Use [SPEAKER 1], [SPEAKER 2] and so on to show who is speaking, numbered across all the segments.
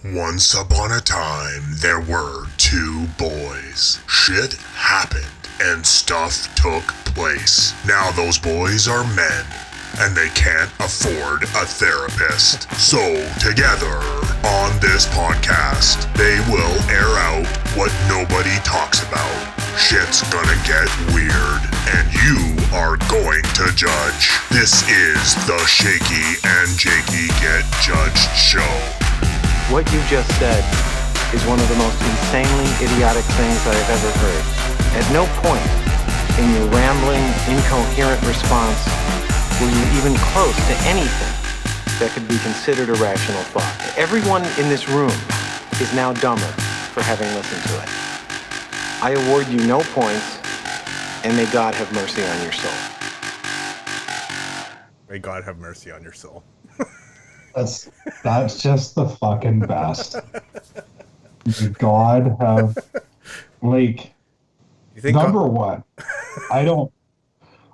[SPEAKER 1] Once upon a time, there were two boys. Shit happened and stuff took place. Now those boys are men, and they can't afford a therapist. So, together, on this podcast, they will air out what nobody talks about. Shit's gonna get weird, and you are going to judge. This is the Shaky and Jakey Get Judged show.
[SPEAKER 2] What you just said is one of the most insanely idiotic things I have ever heard. At no point in your rambling, incoherent response were you even close to anything that could be considered a rational thought. Everyone in this room is now dumber for having listened to it. I award you no points, and may God have mercy on your soul.
[SPEAKER 3] May God have mercy on your soul.
[SPEAKER 4] That's just the fucking best. May God have, like,
[SPEAKER 3] You think
[SPEAKER 4] number one, I don't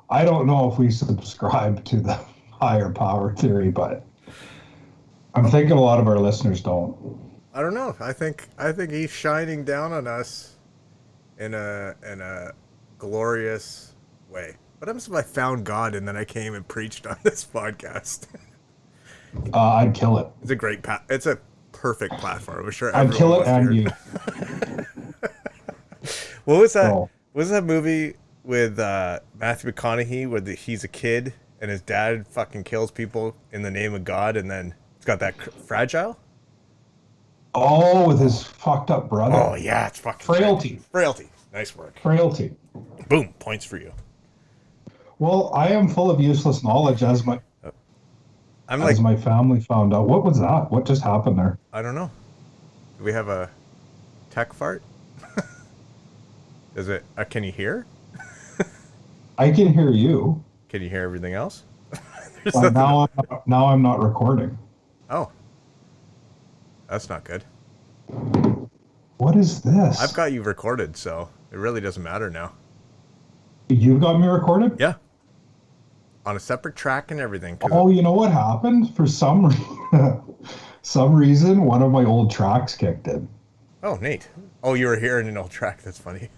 [SPEAKER 4] know if we subscribe to the higher power theory, but I'm thinking a lot of our listeners don't.
[SPEAKER 3] I don't know. I think he's shining down on us in a glorious way. What happens if I found God and then I came and preached on this podcast?
[SPEAKER 4] I'd kill it.
[SPEAKER 3] It's a great it's a perfect platform. I'm sure
[SPEAKER 4] I'd kill it and you.
[SPEAKER 3] What was that?
[SPEAKER 4] Oh.
[SPEAKER 3] What was that movie with Matthew McConaughey where he's a kid and his dad fucking kills people in the name of God, and then it's got that Fragile?
[SPEAKER 4] Oh, with his fucked up brother.
[SPEAKER 3] Oh yeah, it's fucking
[SPEAKER 4] Frailty.
[SPEAKER 3] Frailty. Nice work.
[SPEAKER 4] Frailty.
[SPEAKER 3] Boom, points for you.
[SPEAKER 4] Well, I am full of useless knowledge as my family found out. What was that? What just happened there?
[SPEAKER 3] I don't know. Do we have a tech fart? Is it? Can you hear?
[SPEAKER 4] I can hear you.
[SPEAKER 3] Can you hear everything else?
[SPEAKER 4] Now I'm not recording.
[SPEAKER 3] Oh, that's not good.
[SPEAKER 4] What is this?
[SPEAKER 3] I've got you recorded, so it really doesn't matter now.
[SPEAKER 4] You've got me recorded?
[SPEAKER 3] Yeah. On a separate track and everything.
[SPEAKER 4] Oh, you know what happened? For some reason, one of my old tracks kicked in.
[SPEAKER 3] Oh, neat. Oh, you were hearing an old track. That's funny.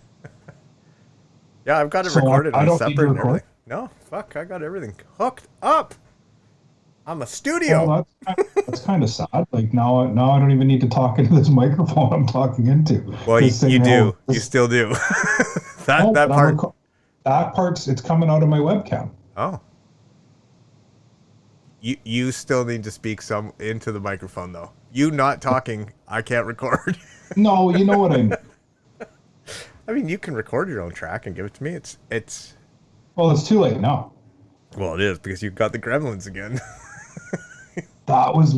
[SPEAKER 3] Yeah, I've got it recorded on separate and everything. No, fuck, I got everything hooked up. I'm a studio.
[SPEAKER 4] Well, that's kind of sad. Like now I don't even need to talk into this microphone I'm talking into.
[SPEAKER 3] Well, you do. You still do. That
[SPEAKER 4] part's it's coming out of my webcam.
[SPEAKER 3] Oh. You still need to speak some into the microphone though. You not talking, I can't record.
[SPEAKER 4] No, you know what I mean.
[SPEAKER 3] I mean, you can record your own track and give it to me. It's.
[SPEAKER 4] Well, it's too late now.
[SPEAKER 3] Well, it is because you've got the gremlins again.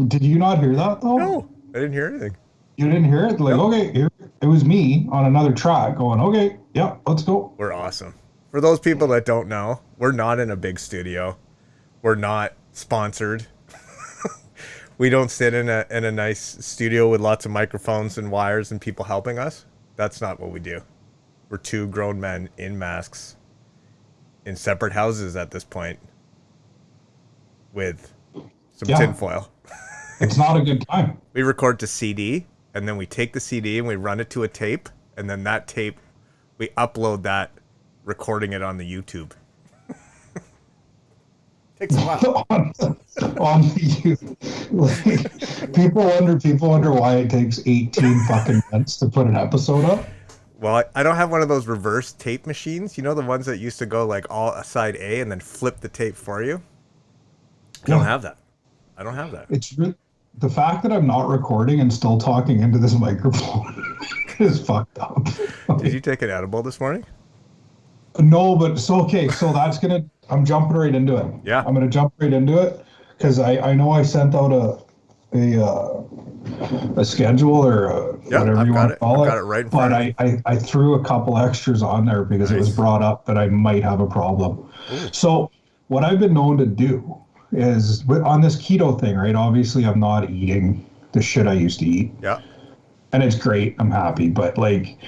[SPEAKER 4] Did you not hear that though?
[SPEAKER 3] No, I didn't hear anything.
[SPEAKER 4] You didn't hear it? Like, okay, it was me on another track going, okay, yeah, let's go.
[SPEAKER 3] We're awesome. For those people that don't know, we're not in a big studio. We're not sponsored. We don't sit in a nice studio with lots of microphones and wires and people helping us. That's not what we do. We're two grown men in masks in separate houses at this point with some tinfoil.
[SPEAKER 4] It's not a good time.
[SPEAKER 3] We record to CD, and then we take the CD and we run it to a tape, and then that tape, we upload that, recording it on the YouTube. Takes a while.
[SPEAKER 4] on the like, people wonder why it takes 18 fucking months to put an episode up.
[SPEAKER 3] Well, I don't have one of those reverse tape machines. You know, the ones that used to go like all side A and then flip the tape for you? I don't have that.
[SPEAKER 4] It's the fact that I'm not recording and still talking into this microphone is fucked up.
[SPEAKER 3] Did you take an edible this morning?
[SPEAKER 4] No, but so okay, so I'm jumping right into it.
[SPEAKER 3] Yeah.
[SPEAKER 4] I'm gonna jump right into it because I know I sent out a schedule or whatever you want to call it.
[SPEAKER 3] I've got it right in front of me.
[SPEAKER 4] I threw a couple extras on there because it was brought up that I might have a problem.
[SPEAKER 3] Ooh.
[SPEAKER 4] So what I've been known to do is on this keto thing, right? Obviously, I'm not eating the shit I used to eat.
[SPEAKER 3] Yeah.
[SPEAKER 4] And it's great. I'm happy, but like,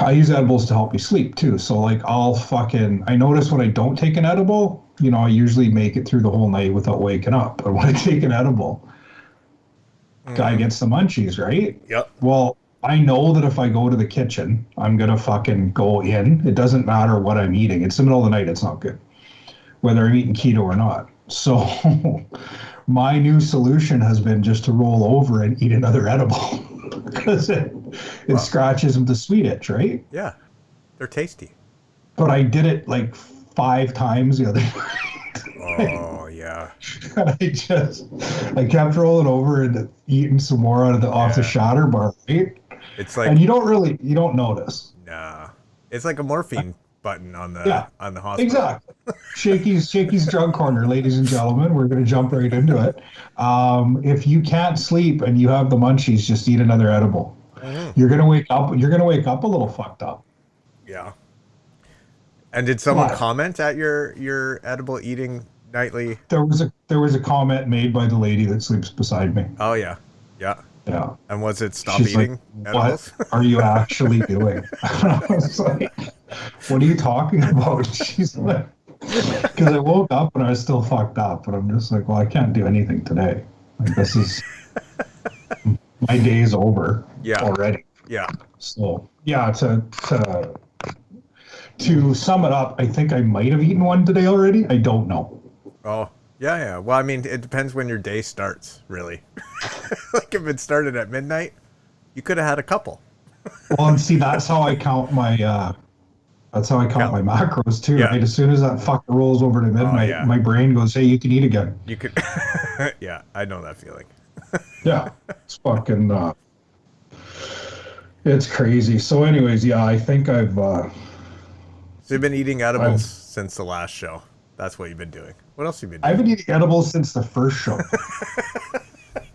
[SPEAKER 4] I use edibles to help me sleep too. So like I notice when I don't take an edible, I usually make it through the whole night without waking up. But when I take an edible, Guy gets the munchies, right?
[SPEAKER 3] Yep.
[SPEAKER 4] Well, I know that if I go to the kitchen, I'm gonna fucking go in. It doesn't matter what I'm eating. It's the middle of the night. It's not good, whether I'm eating keto or not. So my new solution has been just to roll over and eat another edible because it scratches the sweet itch, right?
[SPEAKER 3] Yeah. They're tasty.
[SPEAKER 4] But I did it like 5 times the other night.
[SPEAKER 3] Oh, yeah.
[SPEAKER 4] And I kept rolling over and eating some more off the shatter bar, right?
[SPEAKER 3] It's like,
[SPEAKER 4] and you don't notice.
[SPEAKER 3] nah. It's like a morphine button on the hospital.
[SPEAKER 4] Exactly. Shakey's drug corner, ladies and gentlemen. We're gonna jump right into it. If you can't sleep and you have the munchies, just eat another edible.
[SPEAKER 3] Mm-hmm.
[SPEAKER 4] You're gonna wake up a little fucked up.
[SPEAKER 3] Yeah. And did someone comment at your edible eating nightly?
[SPEAKER 4] There was a comment made by the lady that sleeps beside me.
[SPEAKER 3] Oh yeah. Yeah.
[SPEAKER 4] Yeah.
[SPEAKER 3] And was it stop
[SPEAKER 4] She's
[SPEAKER 3] eating
[SPEAKER 4] like,
[SPEAKER 3] edibles?
[SPEAKER 4] what are you actually doing? I was like, what are you talking about? She's like, because I woke up and I was still fucked up, but I'm just like, well, I can't do anything today. Like, this is my day's over already.
[SPEAKER 3] Yeah.
[SPEAKER 4] So yeah, to sum it up, I think I might have eaten one today already. I don't know.
[SPEAKER 3] Oh, yeah. Well, I mean, it depends when your day starts, really. Like if it started at midnight, you could have had a couple.
[SPEAKER 4] Well, and see, that's how I count my my macros too.
[SPEAKER 3] Yeah.
[SPEAKER 4] Right? As soon as that fucker rolls over to midnight, my brain goes, "Hey, you can eat again."
[SPEAKER 3] You could. Yeah, I know that feeling.
[SPEAKER 4] Yeah, it's fucking. It's crazy. So, anyways, yeah, I think I've.
[SPEAKER 3] So you've been eating edibles since the last show. That's what you've been doing. What else have you been doing?
[SPEAKER 4] I've been eating edibles since the first show.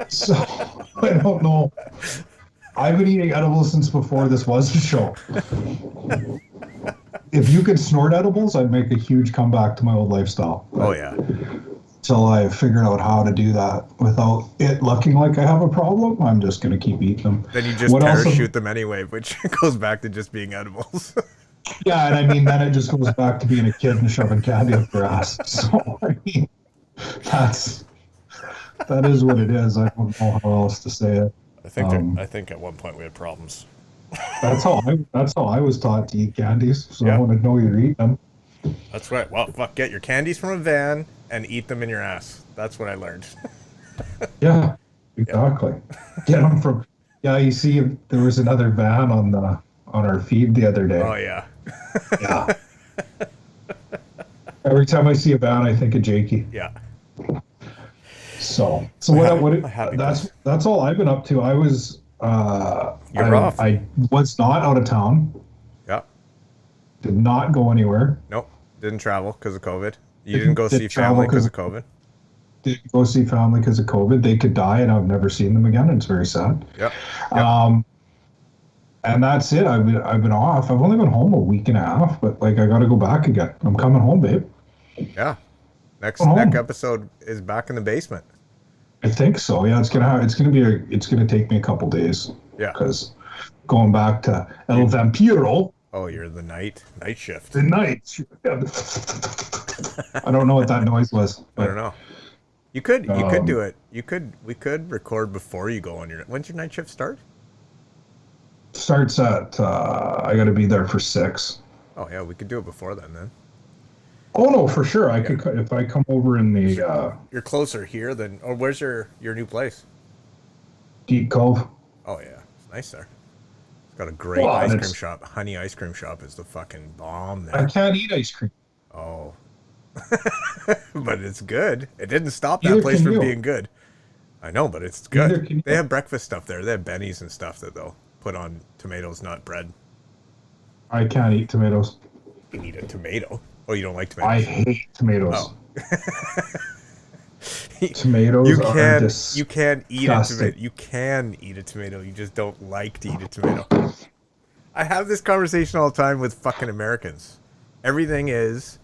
[SPEAKER 4] So I don't know. I've been eating edibles since before this was a show. If you could snort edibles, I'd make a huge comeback to my old lifestyle.
[SPEAKER 3] Oh yeah.
[SPEAKER 4] Till I figured out how to do that without it looking like I have a problem, I'm just gonna keep eating them.
[SPEAKER 3] Then you just parachute them anyway, which goes back to just being edibles.
[SPEAKER 4] Yeah, and I mean, then it just goes back to being a kid and shoving candy up their ass. So I mean, that is what it is. I don't know how else to say it.
[SPEAKER 3] I think at one point we had problems.
[SPEAKER 4] That's how I was taught to eat candies. So I want to know you're eating them.
[SPEAKER 3] That's right. Well, fuck, get your candies from a van and eat them in your ass. That's what I learned.
[SPEAKER 4] Yeah, exactly. Get them from. Yeah, you see, there was another van on our feed the other day.
[SPEAKER 3] Oh yeah.
[SPEAKER 4] Yeah. Every time I see a van, I think of Jakey.
[SPEAKER 3] Yeah.
[SPEAKER 4] So that's all I've been up to. I was
[SPEAKER 3] You're off.
[SPEAKER 4] I was not out of town.
[SPEAKER 3] Yeah.
[SPEAKER 4] Did not go anywhere.
[SPEAKER 3] Nope. Didn't travel because of COVID. You didn't go see family because of COVID.
[SPEAKER 4] Didn't go see family because of COVID. They could die, and I've never seen them again. And it's very sad.
[SPEAKER 3] Yep.
[SPEAKER 4] And that's it. I've been off. I've only been home a week and a half, but like I got to go back again. I'm coming home, babe.
[SPEAKER 3] Yeah. Next episode is back in the basement.
[SPEAKER 4] I think so. Yeah, it's gonna take me a couple days.
[SPEAKER 3] Yeah.
[SPEAKER 4] Because going back to El Vampiro.
[SPEAKER 3] Oh, you're the night shift.
[SPEAKER 4] The night. I don't know what that noise was.
[SPEAKER 3] I don't know. You could do it. We could record before you go on your. When's your night shift start?
[SPEAKER 4] Starts at. I got to be there for 6.
[SPEAKER 3] Oh yeah, we could do it before then.
[SPEAKER 4] Oh no, for sure. I could if I come over in the.
[SPEAKER 3] You're closer here than. Or where's your new place?
[SPEAKER 4] Deep Cove.
[SPEAKER 3] Oh yeah, it's nice there. It's got a great ice cream shop. Honey ice cream shop is the fucking bomb there.
[SPEAKER 4] I can't eat ice cream.
[SPEAKER 3] Oh. But it's good. It didn't stop that place from being good. I know, but it's good. They have breakfast stuff there. They have bennies and stuff that they'll put on tomatoes, not bread.
[SPEAKER 4] I can't eat tomatoes.
[SPEAKER 3] You can eat a tomato. Oh, you don't like tomatoes?
[SPEAKER 4] I hate tomatoes.
[SPEAKER 3] Oh.
[SPEAKER 4] Tomatoes are disgusting.
[SPEAKER 3] You can eat a tomato. You can eat a tomato. You just don't like to eat a tomato. I have this conversation all the time with fucking Americans. Everything is,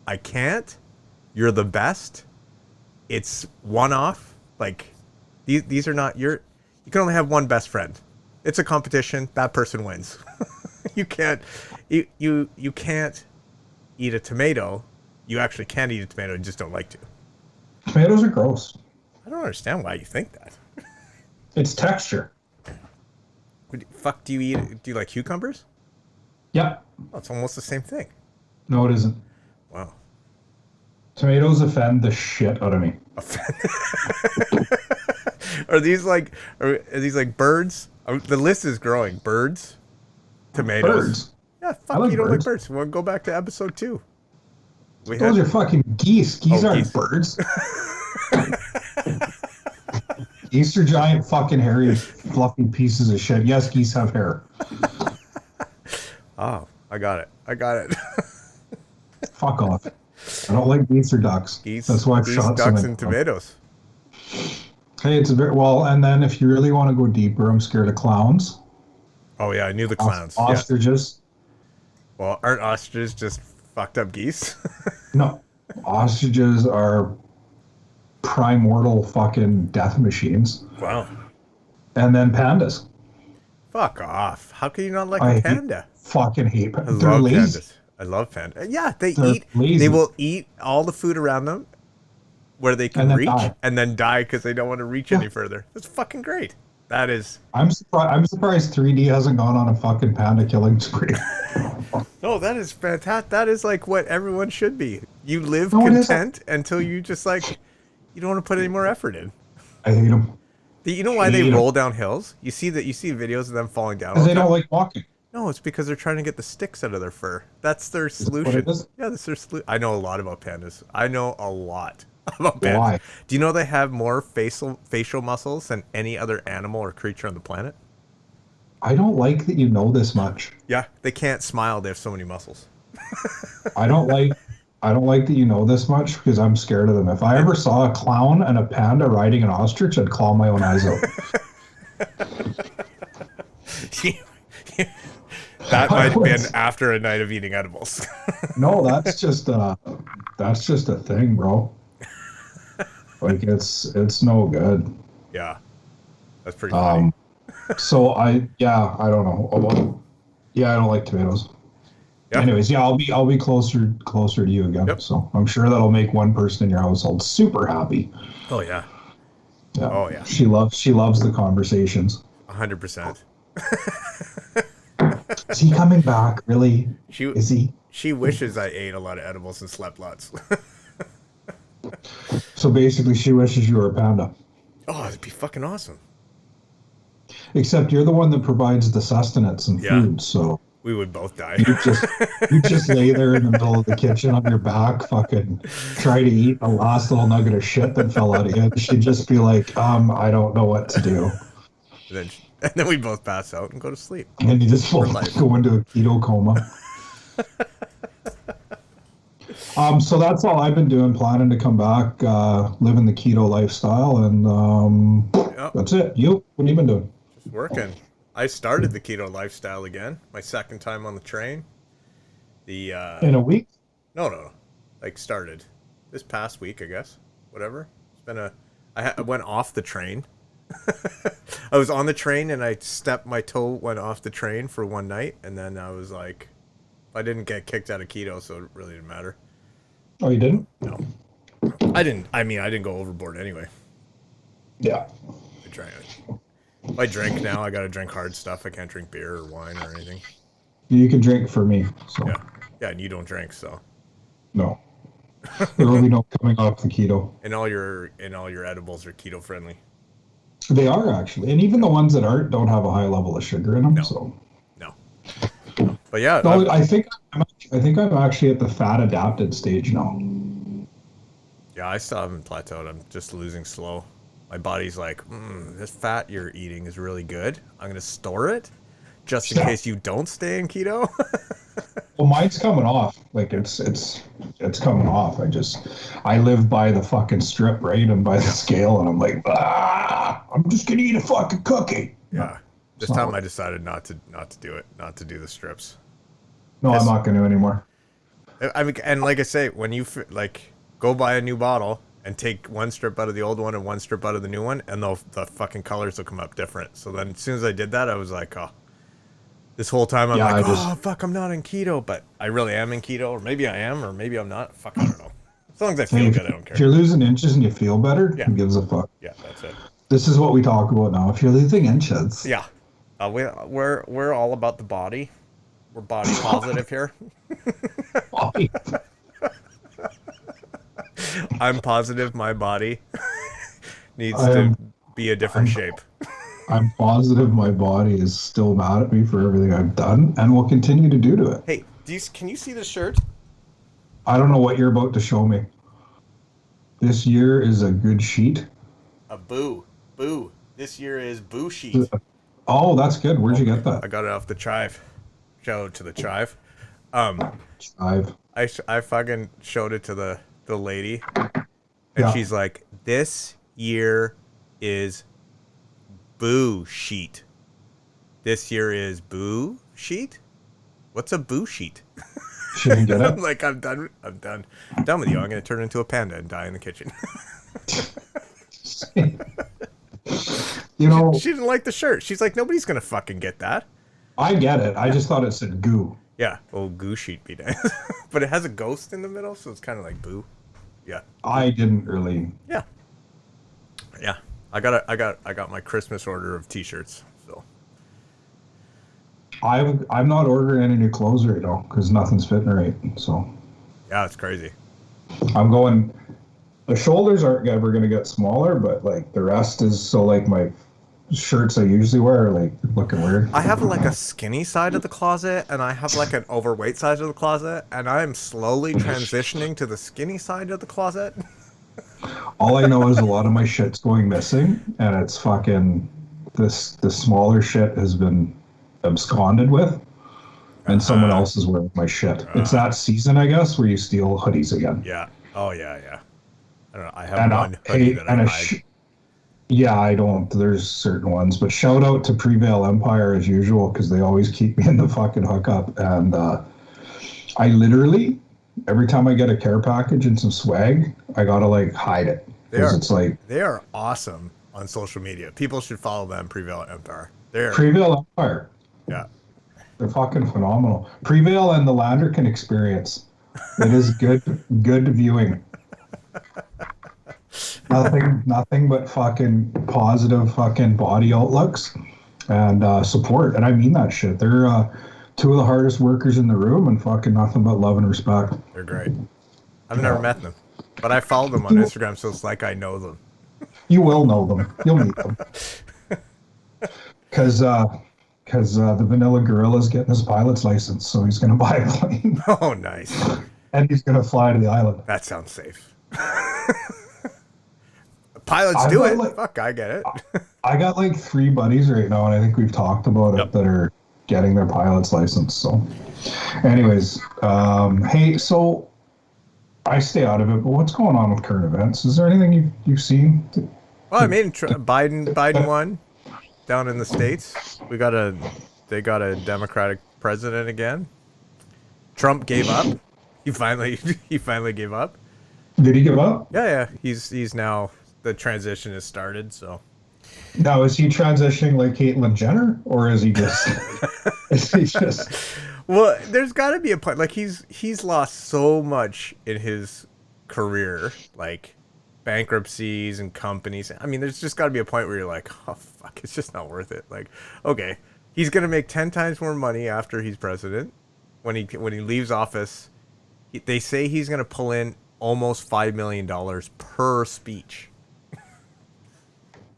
[SPEAKER 3] I can't. You're the best. It's one-off. Like, these are not your. You can only have one best friend. It's a competition. That person wins. You can't. You can't eat a tomato. You actually can eat a tomato. You just don't like to.
[SPEAKER 4] Tomatoes are gross.
[SPEAKER 3] I don't understand why you think that.
[SPEAKER 4] It's texture.
[SPEAKER 3] Fuck, do you eat? Do you like cucumbers?
[SPEAKER 4] Yeah.
[SPEAKER 3] Oh, it's almost the same thing.
[SPEAKER 4] No, it isn't.
[SPEAKER 3] Wow.
[SPEAKER 4] Tomatoes offend the shit out of me.
[SPEAKER 3] Are these like birds? The list is growing. Birds, tomatoes.
[SPEAKER 4] Birds.
[SPEAKER 3] Yeah, fuck,
[SPEAKER 4] like
[SPEAKER 3] you don't like
[SPEAKER 4] birds.
[SPEAKER 3] birds. We'll go back to episode 2.
[SPEAKER 4] Those are fucking geese. Geese aren't
[SPEAKER 3] geese.
[SPEAKER 4] birds. Geese are giant fucking hairy fluffy pieces of shit. Yes, geese have hair.
[SPEAKER 3] Oh, I got it.
[SPEAKER 4] Fuck off. I don't like geese or ducks.
[SPEAKER 3] Geese,
[SPEAKER 4] That's why I've shot
[SPEAKER 3] ducks,
[SPEAKER 4] some
[SPEAKER 3] and tomatoes.
[SPEAKER 4] Hey, it's a bit and then if you really want to go deeper, I'm scared of clowns.
[SPEAKER 3] Oh yeah, I knew the clowns.
[SPEAKER 4] Ostriches.
[SPEAKER 3] Yeah. Well, aren't ostriches just fucked up geese?
[SPEAKER 4] No. Ostriches are primordial fucking death machines.
[SPEAKER 3] Wow.
[SPEAKER 4] And then pandas.
[SPEAKER 3] Fuck off. How can you not like a panda?
[SPEAKER 4] Fucking hate pandas.
[SPEAKER 3] I
[SPEAKER 4] They're
[SPEAKER 3] love
[SPEAKER 4] lazy.
[SPEAKER 3] pandas. I love pandas. Yeah, they're
[SPEAKER 4] lazy.
[SPEAKER 3] They will eat all the food around them where they can reach
[SPEAKER 4] die.
[SPEAKER 3] and then die because they don't want to reach any further. That's fucking great. That is.
[SPEAKER 4] I'm surprised 3D hasn't gone on a fucking panda killing spree.
[SPEAKER 3] No, that is fantastic. That is like what everyone should be. You live
[SPEAKER 4] No, it
[SPEAKER 3] content until you just like, you don't want to put any more effort in.
[SPEAKER 4] I hate them.
[SPEAKER 3] You know why they roll down hills? You see videos of them falling down.
[SPEAKER 4] Because they don't like walking.
[SPEAKER 3] No, it's because they're trying to get the sticks out of their fur. That's their solution. Yeah, that's their solution. I know a lot about pandas. I know a lot about pandas.
[SPEAKER 4] Why?
[SPEAKER 3] Do you know they have more facial muscles than any other animal or creature on the planet?
[SPEAKER 4] I don't like that you know this much.
[SPEAKER 3] Yeah, they can't smile. They have so many muscles.
[SPEAKER 4] I don't like that you know this much because I'm scared of them. If I ever saw a clown and a panda riding an ostrich, I'd claw my own eyes out.
[SPEAKER 3] That might have been after a night of eating edibles.
[SPEAKER 4] No, that's just a thing, bro. Like it's no good.
[SPEAKER 3] Yeah, that's pretty funny.
[SPEAKER 4] So I don't know. I don't like tomatoes. Yep. Anyways, I'll be closer to you again.
[SPEAKER 3] Yep.
[SPEAKER 4] So I'm sure that'll make one person in your household super happy.
[SPEAKER 3] Oh yeah.
[SPEAKER 4] Yeah.
[SPEAKER 3] Oh yeah.
[SPEAKER 4] She loves the conversations.
[SPEAKER 3] 100%.
[SPEAKER 4] Is he coming back? Really? Is he?
[SPEAKER 3] She wishes I ate a lot of edibles and slept lots.
[SPEAKER 4] So basically, she wishes you were a panda.
[SPEAKER 3] Oh, it'd be fucking awesome.
[SPEAKER 4] Except you're the one that provides the sustenance and food, so
[SPEAKER 3] we would both die.
[SPEAKER 4] You just lay there in the middle of the kitchen on your back, fucking try to eat the last little nugget of shit that fell out of you. She'd just be like, I don't know what to do.
[SPEAKER 3] And then we both pass out and go to sleep.
[SPEAKER 4] And you just go into a keto coma. So that's all I've been doing, planning to come back, living the keto lifestyle, and that's it. You, what have you been doing?
[SPEAKER 3] Just working. I started the keto lifestyle again. My second time on the train.
[SPEAKER 4] In a week?
[SPEAKER 3] No. Like started this past week, I guess. Whatever. It's been I went off the train. I was on the train and my toe went off the train for one night, and then I was like, I didn't get kicked out of keto, so it really didn't matter.
[SPEAKER 4] Oh, you didn't?
[SPEAKER 3] No. I didn't go overboard anyway.
[SPEAKER 4] Yeah.
[SPEAKER 3] If I drink now, I gotta drink hard stuff. I can't drink beer or wine or anything.
[SPEAKER 4] You can drink for me. So.
[SPEAKER 3] Yeah, and you don't drink, so.
[SPEAKER 4] No. There will be no coming off the keto.
[SPEAKER 3] And all your edibles are keto friendly.
[SPEAKER 4] They are actually, and even the ones that aren't don't have a high level of sugar in them. No.
[SPEAKER 3] But yeah,
[SPEAKER 4] no, I think I'm actually at the fat adapted stage now.
[SPEAKER 3] Yeah, I still haven't plateaued. I'm just losing slow. My body's like, this fat you're eating is really good. I'm gonna store it just in case you don't stay in keto.
[SPEAKER 4] Well, mine's coming off. Like it's coming off. I live by the fucking strip, right, and by the scale, and I'm like, I'm just gonna eat a fucking cookie.
[SPEAKER 3] Yeah. This time I decided not to do it, not to do the strips.
[SPEAKER 4] No, I'm not gonna anymore.
[SPEAKER 3] I mean, and like I say, when you go buy a new bottle and take one strip out of the old one and one strip out of the new one, and the fucking colors will come up different. So then as soon as I did that, I was like, this whole time I'm fuck, I'm not in keto, but I really am in keto, or maybe I am, or maybe I'm not. Fuck, I don't know. As long as I feel good, I don't care.
[SPEAKER 4] If you're losing inches and you feel better, who gives a fuck?
[SPEAKER 3] Yeah, that's it.
[SPEAKER 4] This is what we talk about now. If you're losing inches.
[SPEAKER 3] Yeah. We're all about the body. We're body positive here. I'm positive my body needs to be a different shape.
[SPEAKER 4] I'm positive my body is still mad at me for everything I've done and will continue to do to it.
[SPEAKER 3] Hey, can you see this shirt?
[SPEAKER 4] I don't know what you're about to show me. This year is a good sheet.
[SPEAKER 3] A boo. This year is boo sheet.
[SPEAKER 4] Oh, that's good. Where'd you get that?
[SPEAKER 3] I got it off the Chive. Shout out to the Chive.
[SPEAKER 4] Chive.
[SPEAKER 3] I fucking showed it to the lady, and she's like, "This year is boo sheet. This year is boo sheet. What's a boo sheet?"
[SPEAKER 4] She didn't get it.
[SPEAKER 3] I'm like, I'm done with you. I'm gonna turn into a panda and die in the kitchen.
[SPEAKER 4] You know,
[SPEAKER 3] she didn't like the shirt. She's like, nobody's gonna fucking get that.
[SPEAKER 4] I get it. I just thought it said goo.
[SPEAKER 3] Yeah, well, goo sheet be nice, but it has a ghost in the middle, so it's kind of like boo. Yeah.
[SPEAKER 4] I didn't really.
[SPEAKER 3] Yeah. Yeah. I got my Christmas order of T-shirts. So.
[SPEAKER 4] I'm not ordering any new clothes right now because nothing's fitting right. So.
[SPEAKER 3] Yeah, it's crazy.
[SPEAKER 4] I'm going. The shoulders aren't ever going to get smaller, but like the rest is so like my shirts I usually wear are like looking weird.
[SPEAKER 3] I have like a skinny side of the closet and I have like an overweight side of the closet, and I'm slowly transitioning to the skinny side of the closet.
[SPEAKER 4] All I know is a lot of my shit's going missing, and it's fucking the smaller shit has been absconded with, and someone else is wearing my shit. It's that season, I guess, where you steal hoodies again.
[SPEAKER 3] Yeah. Oh yeah. I don't know. I have one hoodie that I hide.
[SPEAKER 4] Yeah, I don't. There's certain ones, but shout out to Prevail Empire as usual because they always keep me in the fucking hookup. And I literally, every time I get a care package and some swag, I gotta like hide it because it's like
[SPEAKER 3] they are awesome on social media. People should follow them. Prevail Empire.
[SPEAKER 4] Prevail Empire.
[SPEAKER 3] Yeah,
[SPEAKER 4] they're fucking phenomenal. Prevail and the Landerkin experience. It is good viewing. Nothing but fucking positive fucking body outlooks and support. And I mean that shit. They're two of the hardest workers in the room and fucking nothing but love and respect.
[SPEAKER 3] They're great. I've never met them, but I follow them on Instagram, so it's like I know them.
[SPEAKER 4] You will know them. You'll meet them. Because the Vanilla Gorilla's getting his pilot's license, so he's going to buy a plane.
[SPEAKER 3] Oh, nice.
[SPEAKER 4] And he's going to fly to the island.
[SPEAKER 3] That sounds safe. Pilots do it. Fuck, I get it.
[SPEAKER 4] I got like 3 buddies right now, and I think we've talked about it, that are getting their pilot's license. So, anyways, hey, so I stay out of it, but what's going on with current events? Is there anything you've seen?
[SPEAKER 3] Well, I mean, Biden won down in the States. They got a Democratic president again. Trump gave up. He finally gave up.
[SPEAKER 4] Did he give up?
[SPEAKER 3] Yeah. He's now, the transition has started, so.
[SPEAKER 4] Now, is he transitioning like Caitlyn Jenner, or is he just?
[SPEAKER 3] Well, there's got to be a point. Like he's lost so much in his career, like bankruptcies and companies. I mean, there's just got to be a point where you're like, oh fuck, it's just not worth it. Like, okay, he's gonna make 10 times more money after he's president. When he leaves office, they say he's gonna pull in almost $5 million per speech.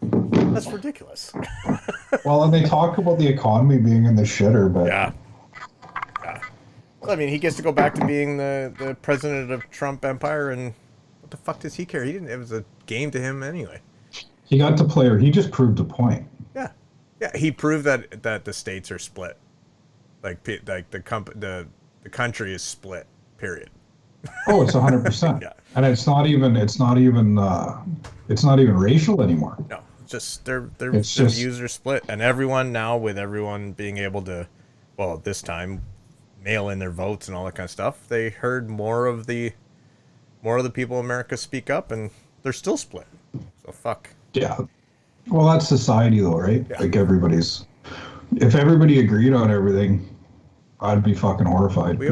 [SPEAKER 3] That's ridiculous.
[SPEAKER 4] Well, and they talk about the economy being in the shitter, but
[SPEAKER 3] yeah. Well, I mean, he gets to go back to being the president of Trump Empire, and what the fuck does he care? He didn't. It was a game to him anyway.
[SPEAKER 4] He got to play, or he just proved a point.
[SPEAKER 3] Yeah. He proved that the states are split. Like the country is split. Period.
[SPEAKER 4] Oh, it's 100%.
[SPEAKER 3] Yeah.
[SPEAKER 4] And it's not even racial anymore.
[SPEAKER 3] No, it's just their views are split, and everyone now, with everyone being able to, well, this time, mail in their votes and all that kind of stuff, they heard more of the people in America speak up, and they're still split. So fuck.
[SPEAKER 4] Yeah. Well, that's society, though, right?
[SPEAKER 3] Yeah.
[SPEAKER 4] Like if everybody agreed on everything, I'd be fucking horrified.
[SPEAKER 3] We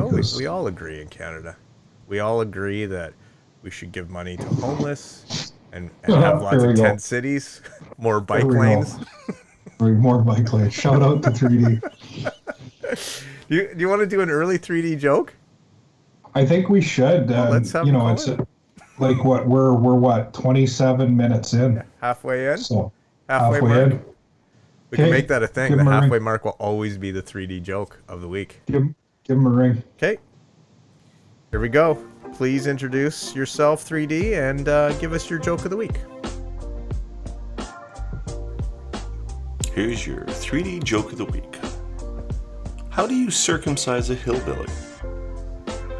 [SPEAKER 3] all agree in Canada. We all agree that we should give money to homeless and have lots
[SPEAKER 4] There
[SPEAKER 3] of
[SPEAKER 4] we go.
[SPEAKER 3] tent cities, more bike
[SPEAKER 4] There we go.
[SPEAKER 3] lanes.
[SPEAKER 4] More bike lanes. Shout out to 3D.
[SPEAKER 3] Do you want to do an early 3D joke?
[SPEAKER 4] I think we should.
[SPEAKER 3] Let's have
[SPEAKER 4] you
[SPEAKER 3] him
[SPEAKER 4] know,
[SPEAKER 3] call
[SPEAKER 4] it's
[SPEAKER 3] in.
[SPEAKER 4] like what we're what 27 minutes in.
[SPEAKER 3] Halfway in?
[SPEAKER 4] So
[SPEAKER 3] Halfway
[SPEAKER 4] halfway
[SPEAKER 3] mark?
[SPEAKER 4] in.
[SPEAKER 3] We can
[SPEAKER 4] Okay,
[SPEAKER 3] make that a thing.
[SPEAKER 4] give
[SPEAKER 3] The
[SPEAKER 4] him a
[SPEAKER 3] halfway
[SPEAKER 4] ring.
[SPEAKER 3] mark will always be the 3D joke of the week.
[SPEAKER 4] Give him a ring.
[SPEAKER 3] Okay. Here we go. Please introduce yourself, 3D, and give us your joke of the week.
[SPEAKER 5] Here's your 3D joke of the week. How do you circumcise a hillbilly?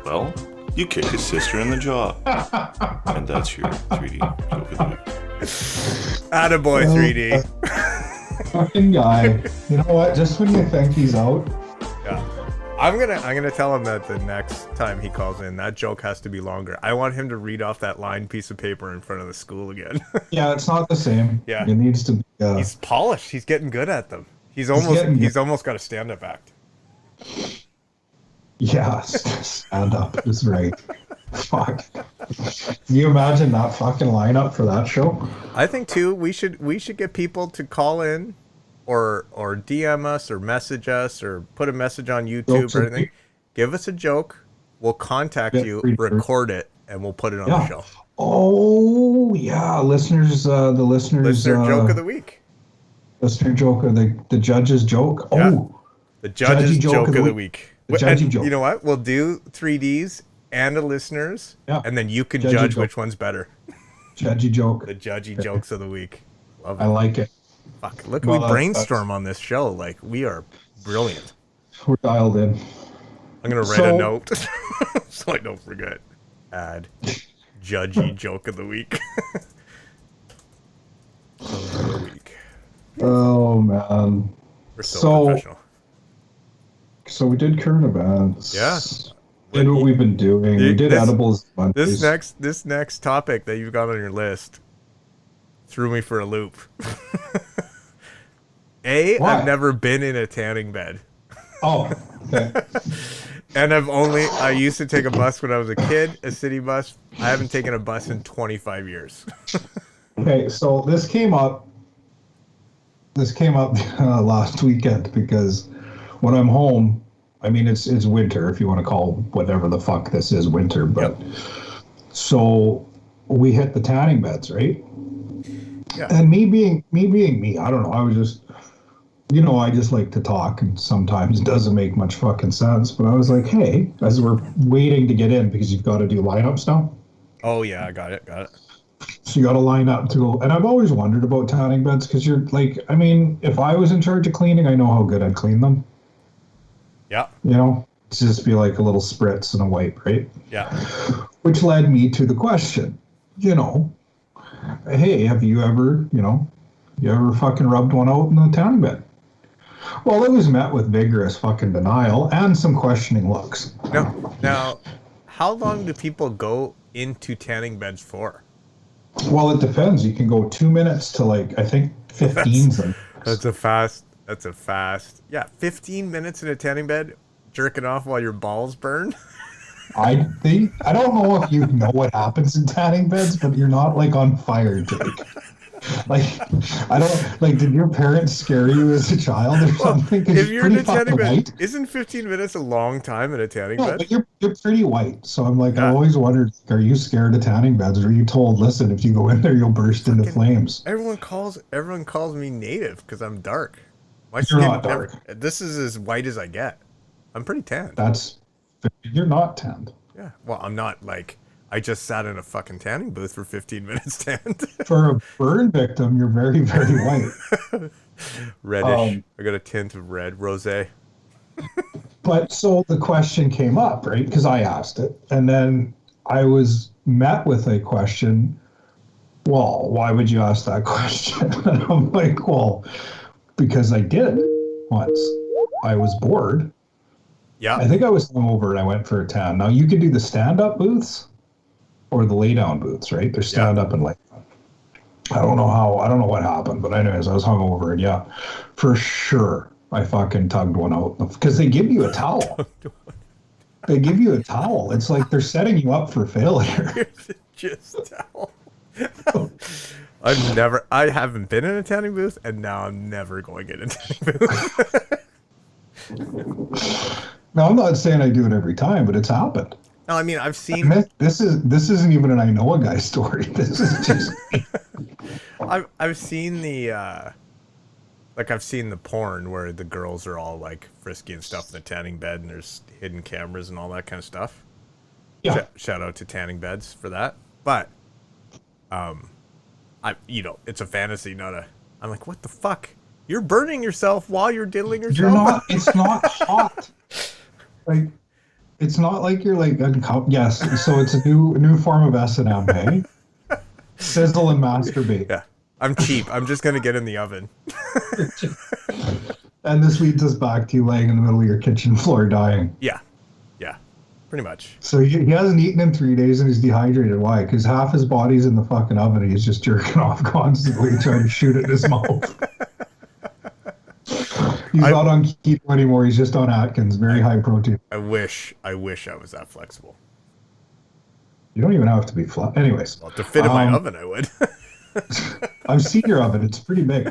[SPEAKER 5] Well, you kick his sister in the jaw. And that's your 3D joke of the week.
[SPEAKER 3] Attaboy, 3D.
[SPEAKER 4] Fucking guy. You know what? Just when you think he's out,
[SPEAKER 3] Yeah. I'm gonna tell him that the next time he calls in, that joke has to be longer. I want him to read off that lined piece of paper in front of the school again.
[SPEAKER 4] yeah, it's not the same.
[SPEAKER 3] Yeah.
[SPEAKER 4] It needs to be.
[SPEAKER 3] He's polished. He's getting good at them. He's
[SPEAKER 4] getting good.
[SPEAKER 3] almost got a stand-up act.
[SPEAKER 4] Yeah, stand up is right. Fuck. Can you imagine that fucking lineup for that show?
[SPEAKER 3] I think too. We should get people to call in, or DM us, or message us, or put a message on YouTube
[SPEAKER 4] Jokes
[SPEAKER 3] or
[SPEAKER 4] of
[SPEAKER 3] anything.
[SPEAKER 4] the-
[SPEAKER 3] Give us a joke. We'll contact
[SPEAKER 4] Get
[SPEAKER 3] you,
[SPEAKER 4] free joke.
[SPEAKER 3] record it, and we'll put it on the
[SPEAKER 4] Yeah.
[SPEAKER 3] show.
[SPEAKER 4] Oh yeah, listeners. The listeners.
[SPEAKER 3] Listener joke of the week.
[SPEAKER 4] Listener joke of the judge's joke.
[SPEAKER 3] Yeah.
[SPEAKER 4] Oh,
[SPEAKER 3] The judge's
[SPEAKER 4] Judgy
[SPEAKER 3] joke of the week.
[SPEAKER 4] The
[SPEAKER 3] And
[SPEAKER 4] judgy joke.
[SPEAKER 3] You know what? We'll do 3Ds and a listeners,
[SPEAKER 4] Yeah.
[SPEAKER 3] and then you can
[SPEAKER 4] Judgy
[SPEAKER 3] judge
[SPEAKER 4] joke.
[SPEAKER 3] which one's better.
[SPEAKER 4] judgy joke.
[SPEAKER 3] The judgy jokes of the week. Love
[SPEAKER 4] I
[SPEAKER 3] it.
[SPEAKER 4] like it.
[SPEAKER 3] Fuck, look,
[SPEAKER 4] Well,
[SPEAKER 3] we
[SPEAKER 4] that's-
[SPEAKER 3] brainstorm on this show. Like, we are brilliant.
[SPEAKER 4] We're dialed in.
[SPEAKER 3] I'm going to write a note so I don't forget. Add judgy joke of the week. Of the week.
[SPEAKER 4] Oh man.
[SPEAKER 3] We're so professional.
[SPEAKER 4] So we did current events.
[SPEAKER 3] Yeah.
[SPEAKER 4] Did what we've been doing. We did
[SPEAKER 3] This-
[SPEAKER 4] edibles Mondays.
[SPEAKER 3] This next topic that you've got on your list threw me for a loop.
[SPEAKER 4] Why?
[SPEAKER 3] I've never been in a tanning bed.
[SPEAKER 4] Oh, okay.
[SPEAKER 3] And I used to take a bus when I was a kid, a city bus. I haven't taken a bus in 25 years.
[SPEAKER 4] Okay, so this came up last weekend because when I'm home, I mean it's winter if you want to call whatever the fuck this is winter, but so we hit the tanning beds, right?
[SPEAKER 3] Yeah.
[SPEAKER 4] And me being me, I don't know, I was just I just like to talk and sometimes it doesn't make much fucking sense, but I was like, hey, as we're waiting to get in because you've got to do lineups now.
[SPEAKER 3] Oh yeah, I got it.
[SPEAKER 4] So you got to line up to go. And I've always wondered about tanning beds because you're like, I mean, if I was in charge of cleaning, I know how good I'd clean them.
[SPEAKER 3] Yeah.
[SPEAKER 4] To just be like a little spritz and a wipe, right?
[SPEAKER 3] Yeah.
[SPEAKER 4] Which led me to the question, hey, have you ever fucking rubbed one out in the tanning bed? Well, it was met with vigorous fucking denial and some questioning looks.
[SPEAKER 3] Now, how long do people go into tanning beds for?
[SPEAKER 4] Well, it depends. You can go 2 minutes to like, I think 15.
[SPEAKER 3] That's a fast. Yeah, 15 minutes in a tanning bed, jerking off while your balls burn.
[SPEAKER 4] I don't know if you know what happens in tanning beds, but you're not like on fire, Jake. Like, I don't like. Did your parents scare you as a child or something? 'Cause
[SPEAKER 3] If you're in a
[SPEAKER 4] pretty
[SPEAKER 3] tanning
[SPEAKER 4] fucking
[SPEAKER 3] bed,
[SPEAKER 4] white.
[SPEAKER 3] isn't 15 minutes a long time in a tanning
[SPEAKER 4] No,
[SPEAKER 3] bed?
[SPEAKER 4] but you're pretty white. So I'm like,
[SPEAKER 3] Yeah.
[SPEAKER 4] I always wondered, are you scared of tanning beds? Or are you told, listen, if you go in there, you'll burst into flames?
[SPEAKER 3] Everyone calls me native because I'm dark. My
[SPEAKER 4] You're
[SPEAKER 3] skin
[SPEAKER 4] not dark.
[SPEAKER 3] This is as white as I get. I'm pretty tan.
[SPEAKER 4] You're not tanned.
[SPEAKER 3] Yeah. Well, I'm not like I just sat in a fucking tanning booth for 15 minutes tanned.
[SPEAKER 4] For a burn victim, you're very, very white.
[SPEAKER 3] Reddish. I got a tint of red, rosé.
[SPEAKER 4] But so the question came up, right? Because I asked it. And then I was met with a question. Well, why would you ask that question? And I'm like, well, because I did once. I was bored.
[SPEAKER 3] Yeah.
[SPEAKER 4] I think I was hungover and I went for a tan. Now you could do the stand-up booths or the lay-down booths, right? They're stand-up and lay down. I don't know what happened, but anyways, I was hungover and yeah, for sure, I fucking tugged one out because they give you a towel. They give you a towel. It's like they're setting you up for failure.
[SPEAKER 3] Just towel. I haven't been in a tanning booth, and now I'm never going in a tanning booth.
[SPEAKER 4] No, I'm not saying I do it every time, but it's happened.
[SPEAKER 3] No, I mean, I've seen.
[SPEAKER 4] This isn't even an I know a guy story. This is just.
[SPEAKER 3] I've seen the I've seen the porn where the girls are all like frisky and stuff in the tanning bed, and there's hidden cameras and all that kind of stuff.
[SPEAKER 4] Yeah.
[SPEAKER 3] Shout out to tanning beds for that. But it's a fantasy, not a. I'm like, what the fuck? You're burning yourself while you're diddling yourself.
[SPEAKER 4] You're not. It's not hot. Like, it's not like you're like uncomfortable. Yes. So it's a new form of S&M, hey? Sizzle and masturbate.
[SPEAKER 3] Yeah. I'm cheap. I'm just gonna get in the oven.
[SPEAKER 4] And this leads us back to you laying in the middle of your kitchen floor dying.
[SPEAKER 3] Yeah. Yeah. Pretty much.
[SPEAKER 4] So he hasn't eaten in 3 days and he's dehydrated. Why? Because half his body's in the fucking oven and he's just jerking off constantly trying to shoot it in his mouth. He's not on keto anymore. He's just on Atkins. Very high protein.
[SPEAKER 3] I wish I was that flexible.
[SPEAKER 4] You don't even have to be flat. Anyways.
[SPEAKER 3] Well, to fit in my oven, I would.
[SPEAKER 4] I've seen your oven. It's pretty big.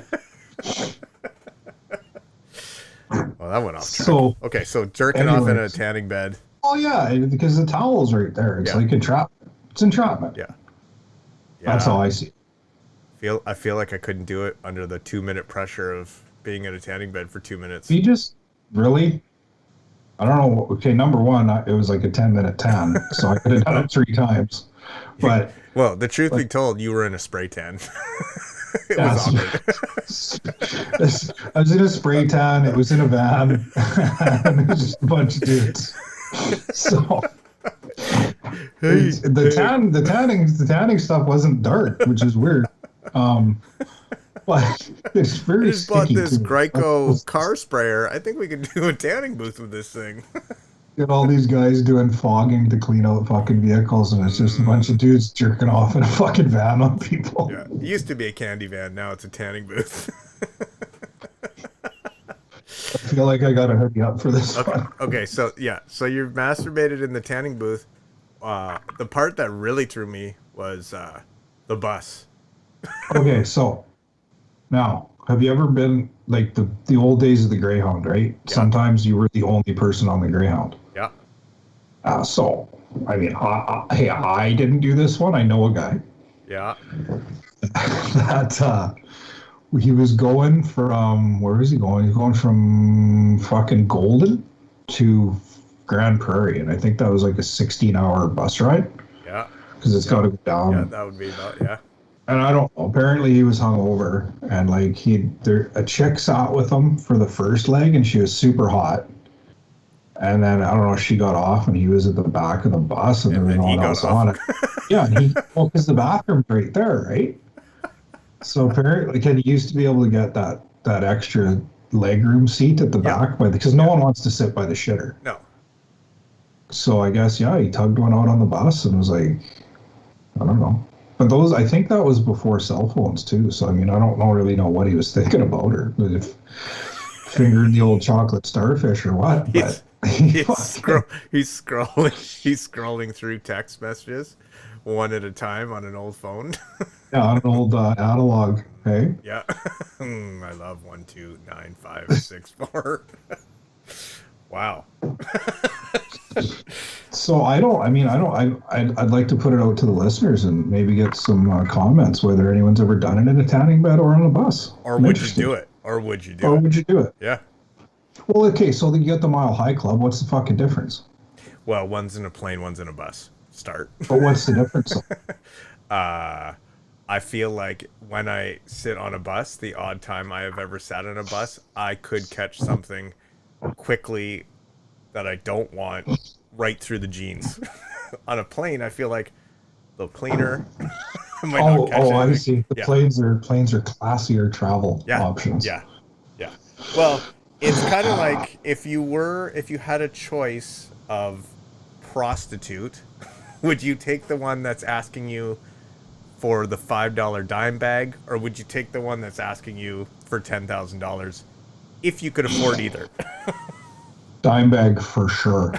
[SPEAKER 3] Well, that went off track.
[SPEAKER 4] So,
[SPEAKER 3] okay, so jerking off in a tanning bed.
[SPEAKER 4] Oh, yeah, because the towel's right there. It's like entrapment. It's entrapment.
[SPEAKER 3] Yeah.
[SPEAKER 4] That's how I see it.
[SPEAKER 3] I feel like I couldn't do it under the 2-minute pressure of being in a tanning bed for 2 minutes.
[SPEAKER 4] You just really, I don't know. Okay, number one, it was like a 10-minute tan, so I could have done it 3 times. But
[SPEAKER 3] well, the truth be told, you were in a spray tan. It was awkward.
[SPEAKER 4] I was in a spray tan. It was in a van, and it was just a bunch of dudes. So the tanning stuff wasn't dark, which is weird. But it's very.
[SPEAKER 3] I just bought this
[SPEAKER 4] too.
[SPEAKER 3] Geico car sprayer. I think we could do a tanning booth with this thing.
[SPEAKER 4] Get all these guys doing fogging to clean out fucking vehicles, and it's just a bunch of dudes jerking off in a fucking van on people.
[SPEAKER 3] Yeah, it used to be a candy van. Now it's a tanning booth.
[SPEAKER 4] I feel like I gotta hook you up for this one.
[SPEAKER 3] Okay, so you've masturbated in the tanning booth. The part that really threw me was the bus.
[SPEAKER 4] Okay, so now, have you ever been like the old days of the Greyhound, right? Yeah. Sometimes you were the only person on the Greyhound.
[SPEAKER 3] Yeah.
[SPEAKER 4] So, I mean, I didn't do this one. I know a guy.
[SPEAKER 3] Yeah.
[SPEAKER 4] That he was going from, where was he going? He's going from fucking Golden to Grand Prairie, and I think that was like a 16-hour bus ride.
[SPEAKER 3] Yeah.
[SPEAKER 4] Because it's got to go down.
[SPEAKER 3] Yeah, that would be about, yeah.
[SPEAKER 4] And I don't know. Apparently he was hungover, and like a chick sat with him for the first leg, and she was super hot. And then I don't know, she got off, and he was at the back of the bus, and there was no one else on it. Yeah, and because the bathroom's right there, right? So apparently, he used to be able to get that extra legroom seat at the back because no one wants to sit by the shitter.
[SPEAKER 3] No.
[SPEAKER 4] So I guess he tugged one out on the bus and was like, I don't know. But I think that was before cell phones too. So I mean, I don't really know what he was thinking about, or if fingered the old chocolate starfish or what. But
[SPEAKER 3] he's scrolling through text messages one at a time on an old phone.
[SPEAKER 4] Yeah, on an old analog. Hey.
[SPEAKER 3] Yeah, I love 1, 2, 9, 5, 6, 4. Wow.
[SPEAKER 4] So I'd like to put it out to the listeners and maybe get some comments whether anyone's ever done it in a tanning bed or on a bus.
[SPEAKER 3] Or would you do it? Or would you do it? Yeah.
[SPEAKER 4] Well, okay, so you get the Mile High Club. What's the fucking difference?
[SPEAKER 3] Well, one's in a plane, one's in a bus. Start.
[SPEAKER 4] But what's the difference?
[SPEAKER 3] I feel like when I sit on a bus, the odd time I have ever sat on a bus, I could catch something quickly that I don't want right through the jeans. On a plane, I feel like the cleaner might not catch anything.
[SPEAKER 4] I see. The planes are classier travel options.
[SPEAKER 3] Yeah. Well, it's kind of like if you had a choice of prostitute, would you take the one that's asking you for the $5 dime bag, or would you take the one that's asking you for $10,000 if you could afford either?
[SPEAKER 4] Dime bag for sure.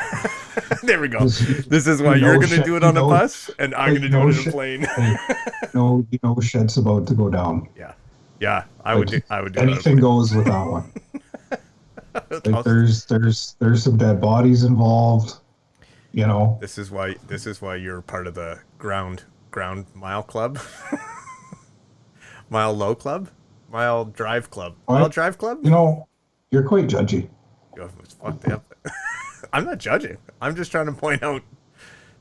[SPEAKER 3] There we go. This is why you're going to do it on a bus, and I'm going to do it in a plane.
[SPEAKER 4] Shit's about to go down.
[SPEAKER 3] Yeah. I would do
[SPEAKER 4] anything goes with that one. Like there's some dead bodies involved.
[SPEAKER 3] This is why you're part of the ground mile club. Mile low club? Mile drive club. Mile drive club?
[SPEAKER 4] You're quite judgy.
[SPEAKER 3] It's fucked up. I'm not judging. I'm just trying to point out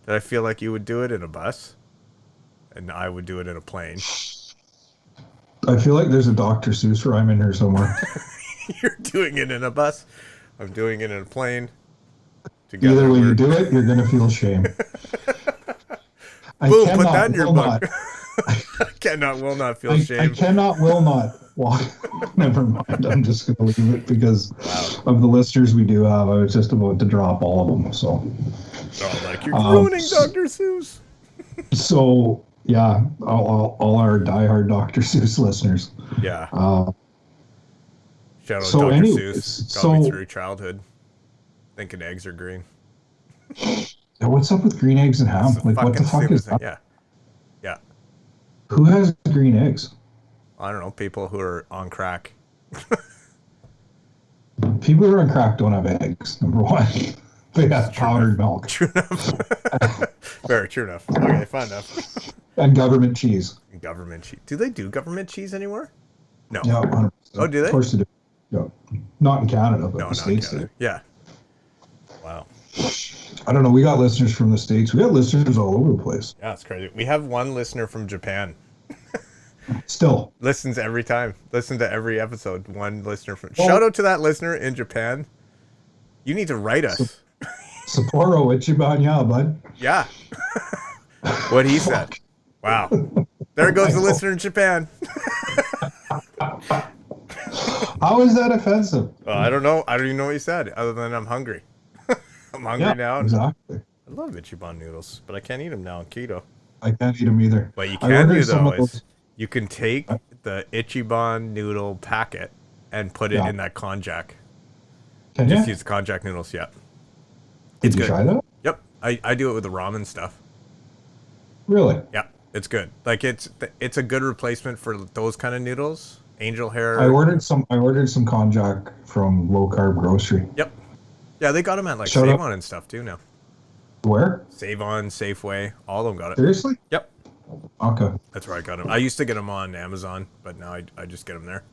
[SPEAKER 3] that I feel like you would do it in a bus, and I would do it in a plane.
[SPEAKER 4] I feel like there's a Dr. Seuss rhyme in here somewhere.
[SPEAKER 3] You're doing it in a bus. I'm doing it in a plane. Together
[SPEAKER 4] Either way you do it, you're going to feel shame.
[SPEAKER 3] Boom, put that in your book. I cannot, will not feel shame.
[SPEAKER 4] I cannot, will not walk. Never mind. I'm just going to leave it because of the listeners we do have. I was just about to drop all of them. So,
[SPEAKER 3] you're ruining Dr. Seuss.
[SPEAKER 4] So, yeah, all our diehard Dr. Seuss listeners.
[SPEAKER 3] Yeah. Shout out Dr. Seuss. Got me through childhood. Thinking eggs are green.
[SPEAKER 4] Yeah, what's up with green eggs and ham? Like, what the fuck is that?
[SPEAKER 3] Yeah.
[SPEAKER 4] Who has green eggs?
[SPEAKER 3] I don't know. People who are on crack.
[SPEAKER 4] People who are on crack don't have eggs, number one. They have powdered milk.
[SPEAKER 3] True enough. Very true enough. Okay, fine enough.
[SPEAKER 4] And government cheese.
[SPEAKER 3] Government cheese. Do they do government cheese anymore? No.
[SPEAKER 4] Yeah, 100%.
[SPEAKER 3] Oh, do they?
[SPEAKER 4] Of course they do. Yeah. Not in Canada, but the States do.
[SPEAKER 3] Yeah. Wow.
[SPEAKER 4] I don't know. We got listeners from the States. We got listeners all over the place.
[SPEAKER 3] Yeah, it's crazy. We have one listener from Japan.
[SPEAKER 4] Still.
[SPEAKER 3] Listens every time. Listen to every episode. One listener from... Shout out to that listener in Japan. You need to write us.
[SPEAKER 4] Sapporo Ichiban, yeah, bud.
[SPEAKER 3] Yeah. What he said. Wow. There goes the listener in Japan.
[SPEAKER 4] How is that offensive?
[SPEAKER 3] I don't know. I don't even know what he said, other than I'm hungry. I'm hungry now.
[SPEAKER 4] Exactly.
[SPEAKER 3] I love Ichiban noodles, but I can't eat them now on keto.
[SPEAKER 4] I can't eat them either.
[SPEAKER 3] What you can do, though, is you can take the Ichiban noodle packet and put it in that konjac.
[SPEAKER 4] Can you?
[SPEAKER 3] Just use konjac noodles, yeah.
[SPEAKER 4] Did you try that?
[SPEAKER 3] Yep. I do it with the ramen stuff.
[SPEAKER 4] Really?
[SPEAKER 3] Yeah, it's good. Like, it's a good replacement for those kind of noodles. Angel hair.
[SPEAKER 4] I ordered some konjac from Low Carb Grocery.
[SPEAKER 3] Yep. Yeah, they got them at like Save-On and stuff too now.
[SPEAKER 4] Where?
[SPEAKER 3] Save-On, Safeway, all of them got it.
[SPEAKER 4] Seriously?
[SPEAKER 3] Yep.
[SPEAKER 4] Okay.
[SPEAKER 3] That's where I got them. I used to get them on Amazon, but now I just get them there.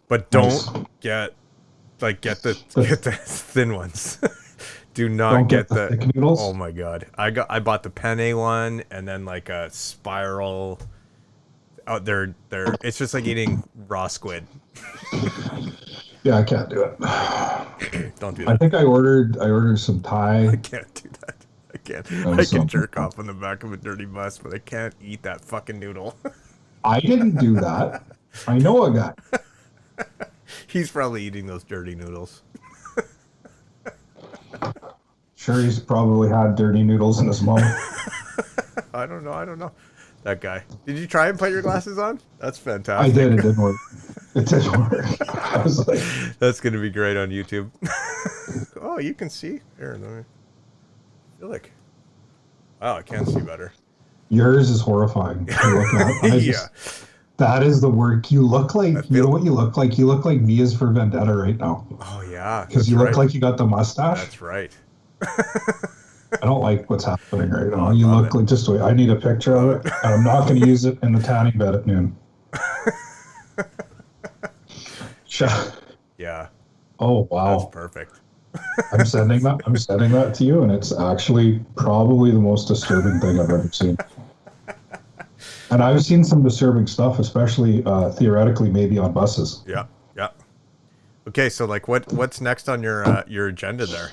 [SPEAKER 3] But don't get the thin ones. Do not get the
[SPEAKER 4] thick noodles.
[SPEAKER 3] Oh my god. I bought the penne one and then like a spiral. Oh, they're it's just like eating raw squid.
[SPEAKER 4] Yeah, I can't do it.
[SPEAKER 3] Don't do that.
[SPEAKER 4] I think I ordered some Thai.
[SPEAKER 3] I can't do that. I can't. I can jerk off on the back of a dirty bus, but I can't eat that fucking noodle.
[SPEAKER 4] I didn't do that. I know a guy.
[SPEAKER 3] He's probably eating those dirty noodles.
[SPEAKER 4] Sure, he's probably had dirty noodles in his mouth.
[SPEAKER 3] I don't know. That guy. Did you try and put your glasses on? That's fantastic.
[SPEAKER 4] I did. It didn't work. It didn't work. I was like,
[SPEAKER 3] that's going to be great on YouTube. Oh, you can see. Here, let me. I feel like. Wow, I can see better.
[SPEAKER 4] Yours is horrifying to look at.
[SPEAKER 3] Yeah.
[SPEAKER 4] That is the work. You look like, you know what you look like? You look like V is for Vendetta right now.
[SPEAKER 3] Oh, yeah.
[SPEAKER 4] Because you look like you got the mustache.
[SPEAKER 3] That's right.
[SPEAKER 4] I don't like what's happening right now. You look like, just wait, I need a picture of it. And I'm not going to use it in the tanning bed at noon.
[SPEAKER 3] Yeah.
[SPEAKER 4] Oh, wow.
[SPEAKER 3] That's perfect.
[SPEAKER 4] I'm sending that to you, and it's actually probably the most disturbing thing I've ever seen. And I've seen some disturbing stuff, especially theoretically, maybe on buses.
[SPEAKER 3] Yeah. Okay, so like, what's next on your agenda there?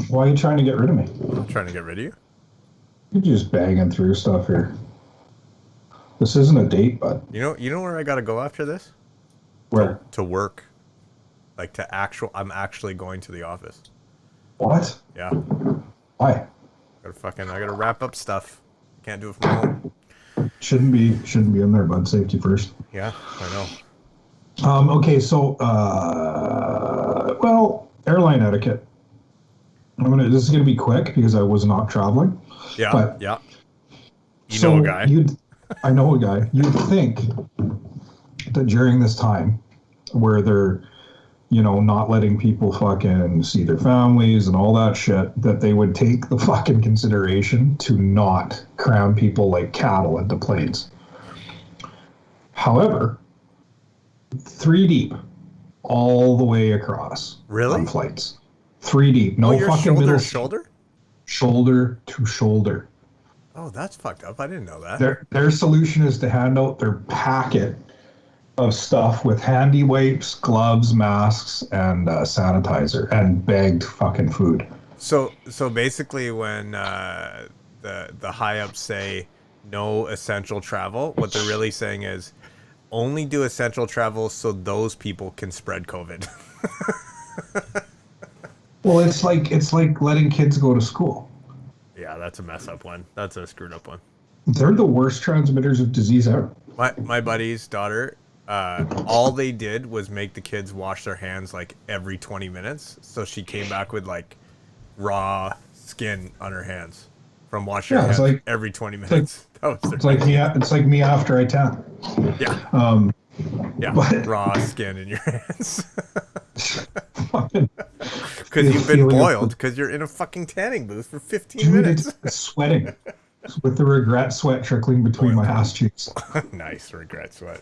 [SPEAKER 4] Why are you trying to get rid of me?
[SPEAKER 3] I'm trying to get rid of you.
[SPEAKER 4] You're just banging through stuff here. This isn't a date, bud.
[SPEAKER 3] You know where I gotta go after this?
[SPEAKER 4] Where?
[SPEAKER 3] To work. Like I'm actually going to the office.
[SPEAKER 4] What?
[SPEAKER 3] Yeah.
[SPEAKER 4] Why?
[SPEAKER 3] I gotta wrap up stuff. Can't do it from home.
[SPEAKER 4] Shouldn't be in there, bud. Safety first.
[SPEAKER 3] Yeah, I know.
[SPEAKER 4] Okay, so, well, airline etiquette. This is gonna be quick because I was not traveling.
[SPEAKER 3] Yeah,
[SPEAKER 4] But
[SPEAKER 3] yeah. You
[SPEAKER 4] so
[SPEAKER 3] know a guy.
[SPEAKER 4] I know a guy. You'd think that during this time where they're, not letting people fucking see their families and all that shit, that they would take the fucking consideration to not cram people like cattle into planes. However, 3 deep all the way across
[SPEAKER 3] Really?
[SPEAKER 4] on flights. 3 deep, no
[SPEAKER 3] you're
[SPEAKER 4] fucking
[SPEAKER 3] shoulder
[SPEAKER 4] middle
[SPEAKER 3] to
[SPEAKER 4] seat.
[SPEAKER 3] shoulder?
[SPEAKER 4] Shoulder to shoulder.
[SPEAKER 3] Oh, that's fucked up. I didn't know that.
[SPEAKER 4] Their solution is to hand out their packet of stuff with handy wipes, gloves, masks, and sanitizer, and bagged fucking food.
[SPEAKER 3] So basically, when the high ups say no essential travel, what they're really saying is only do essential travel so those people can spread COVID.
[SPEAKER 4] Well, it's like letting kids go to school.
[SPEAKER 3] Yeah, that's a mess up one. That's a screwed up one.
[SPEAKER 4] They're the worst transmitters of disease ever.
[SPEAKER 3] My buddy's daughter, all they did was make the kids wash their hands like every 20 minutes. So she came back with like raw skin on her hands from washing her hands
[SPEAKER 4] like,
[SPEAKER 3] every 20 minutes.
[SPEAKER 4] It's like me after I tan.
[SPEAKER 3] Yeah. Yeah,
[SPEAKER 4] but,
[SPEAKER 3] raw skin in your hands.
[SPEAKER 4] fucking,
[SPEAKER 3] Because you've been boiled, because you're in a fucking tanning booth for 15 minutes.
[SPEAKER 4] It's sweating with the regret sweat trickling between my ass cheeks.
[SPEAKER 3] Nice regret sweat.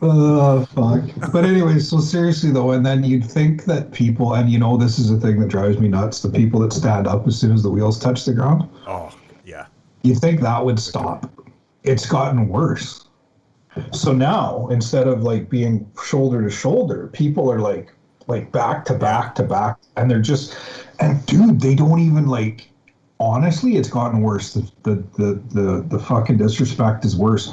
[SPEAKER 4] Oh, fuck. But anyway, so seriously though, and then you'd think that people, and this is a thing that drives me nuts, the people that stand up as soon as the wheels touch the ground.
[SPEAKER 3] Oh, yeah.
[SPEAKER 4] You think that would stop. It's gotten worse. So now, instead of like being shoulder to shoulder, people are like back to back to back, and they're just, and dude, they don't even like, honestly, it's gotten worse. The fucking disrespect is worse.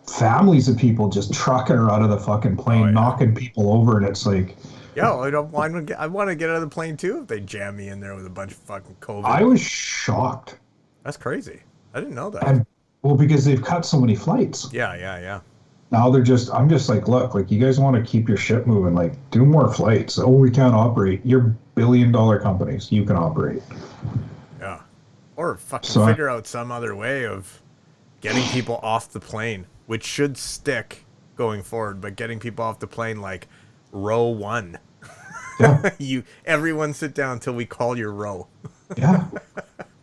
[SPEAKER 4] Families of people just trucking her out of the fucking plane, knocking people over, and it's like,
[SPEAKER 3] Yo, I want to get out of the plane too if they jam me in there with a bunch of fucking COVID.
[SPEAKER 4] I was shocked.
[SPEAKER 3] That's crazy. I didn't know that.
[SPEAKER 4] And well, because they've cut so many flights.
[SPEAKER 3] Yeah.
[SPEAKER 4] Now I'm just like, look, like you guys want to keep your shit moving, like do more flights. Oh, we can't operate. You're billion-dollar companies. You can operate.
[SPEAKER 3] Yeah. Or fucking figure out some other way of getting people off the plane, which should stick going forward, but getting people off the plane like row 1.
[SPEAKER 4] Yeah.
[SPEAKER 3] Everyone sit down until we call your row.
[SPEAKER 4] Yeah.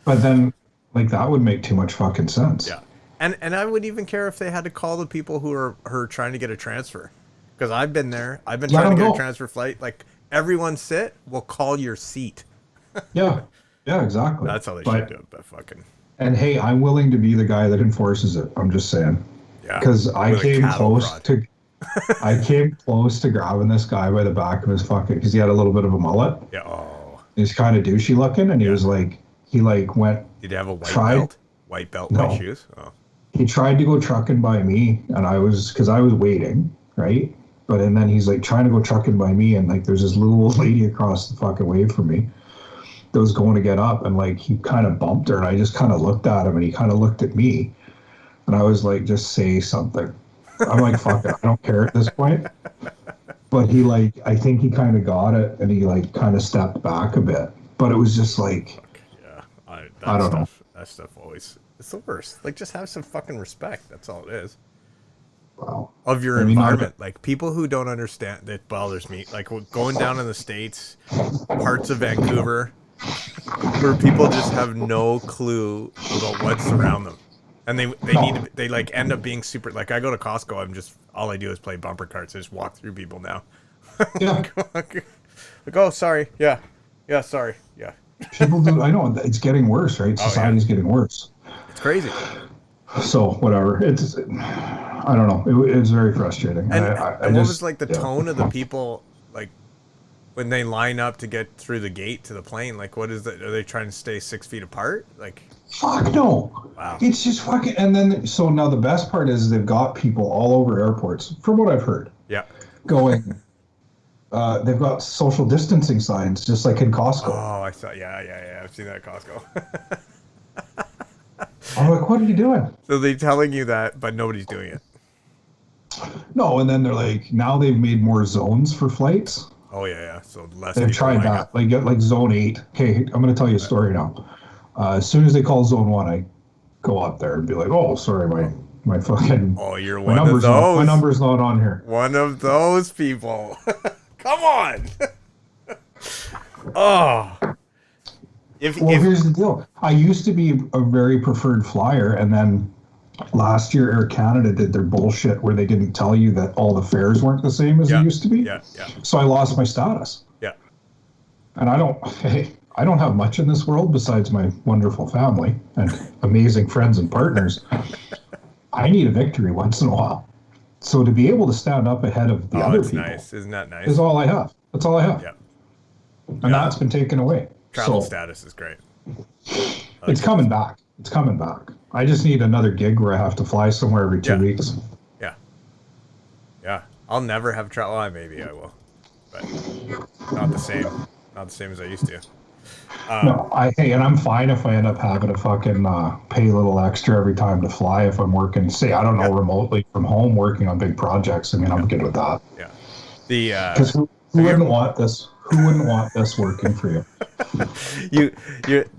[SPEAKER 4] But then like that would make too much fucking sense.
[SPEAKER 3] Yeah. And I would even care if they had to call the people who are trying to get a transfer. Because I've been there. I've been trying to get a transfer flight. Like, everyone sit, we'll call your seat.
[SPEAKER 4] Yeah. Yeah, exactly.
[SPEAKER 3] That's how they should do it. But fucking.
[SPEAKER 4] And hey, I'm willing to be the guy that enforces it. I'm just saying. Yeah. Because I came close to grabbing this guy by the back of his fucking, because he had a little bit of a mullet.
[SPEAKER 3] Yeah. Oh.
[SPEAKER 4] He's kind of douchey looking, and he was like, went.
[SPEAKER 3] Did he have a white belt? White belt,
[SPEAKER 4] no.
[SPEAKER 3] White shoes? Oh.
[SPEAKER 4] He tried to go trucking by me, and because I was waiting, right? And then he's like trying to go trucking by me, and like there's this little old lady across the fucking way from me that was going to get up, and like he kind of bumped her, and I just kind of looked at him, and he kind of looked at me, and I was like, just say something. I'm like, fuck it, I don't care at this point. But he I think he kind of got it, and he like kind of stepped back a bit, but it was just like,
[SPEAKER 3] yeah,
[SPEAKER 4] I don't know.
[SPEAKER 3] That stuff always, it's the worst. Like, just have some fucking respect. That's all it is.
[SPEAKER 4] Wow.
[SPEAKER 3] Of your environment. Like, people who don't understand, that bothers me. Like, going down in the States, parts of Vancouver, where people just have no clue about what's around them. And they like end up being super, like, I go to Costco, all I do is play bumper carts. I just walk through people now.
[SPEAKER 4] Yeah.
[SPEAKER 3] like, oh, sorry. Yeah. Yeah, sorry. Yeah.
[SPEAKER 4] People do. I know it's getting worse, right? Society's getting worse.
[SPEAKER 3] It's crazy.
[SPEAKER 4] So whatever. I don't know. It's very frustrating.
[SPEAKER 3] And what was like the tone of the people, like when they line up to get through the gate to the plane? Like, what is that? Are they trying to stay 6 feet apart? Like,
[SPEAKER 4] fuck no. Wow. It's just fucking. And then so now the best part is they've got people all over airports, from what I've heard.
[SPEAKER 3] Yeah.
[SPEAKER 4] Going. They've got social distancing signs, just like in Costco.
[SPEAKER 3] Oh, I saw. Yeah. I've seen that at Costco.
[SPEAKER 4] I'm like, what are you doing?
[SPEAKER 3] So they're telling you that, but nobody's doing it.
[SPEAKER 4] No, and then they're like, now they've made more zones for flights.
[SPEAKER 3] Oh yeah. So less.
[SPEAKER 4] They've
[SPEAKER 3] people
[SPEAKER 4] tried
[SPEAKER 3] like
[SPEAKER 4] that.
[SPEAKER 3] it.
[SPEAKER 4] Like get like zone 8. Okay, I'm going to tell you a story now. As soon as they call zone 1, I go up there and be like, oh, sorry, my fucking
[SPEAKER 3] Oh, you're
[SPEAKER 4] my
[SPEAKER 3] one of
[SPEAKER 4] number's
[SPEAKER 3] those.
[SPEAKER 4] not, my number's not on here.
[SPEAKER 3] One of those people. Come on. Oh. If
[SPEAKER 4] Here's the deal. I used to be a very preferred flyer, and then last year Air Canada did their bullshit where they didn't tell you that all the fares weren't the same as they used to be.
[SPEAKER 3] Yeah.
[SPEAKER 4] So I lost my status.
[SPEAKER 3] Yeah.
[SPEAKER 4] And I don't have much in this world besides my wonderful family and amazing friends and partners. I need a victory once in a while. So to be able to stand up ahead of the other people
[SPEAKER 3] nice. Isn't that nice?
[SPEAKER 4] is all I have. That's all I have.
[SPEAKER 3] Yeah.
[SPEAKER 4] And that's been taken away.
[SPEAKER 3] Travel status is great.
[SPEAKER 4] It's coming back. It's coming back. I just need another gig where I have to fly somewhere every 2 weeks.
[SPEAKER 3] Yeah. I'll never have travel. Well, maybe I will, but not the same. Not the same as I used to.
[SPEAKER 4] No, and I'm fine if I end up having to fucking pay a little extra every time to fly if I'm working, say, I don't know, remotely from home working on big projects. I mean, I'm good with that.
[SPEAKER 3] Yeah.
[SPEAKER 4] Because who wouldn't want this? Who wouldn't want this working for you?
[SPEAKER 3] You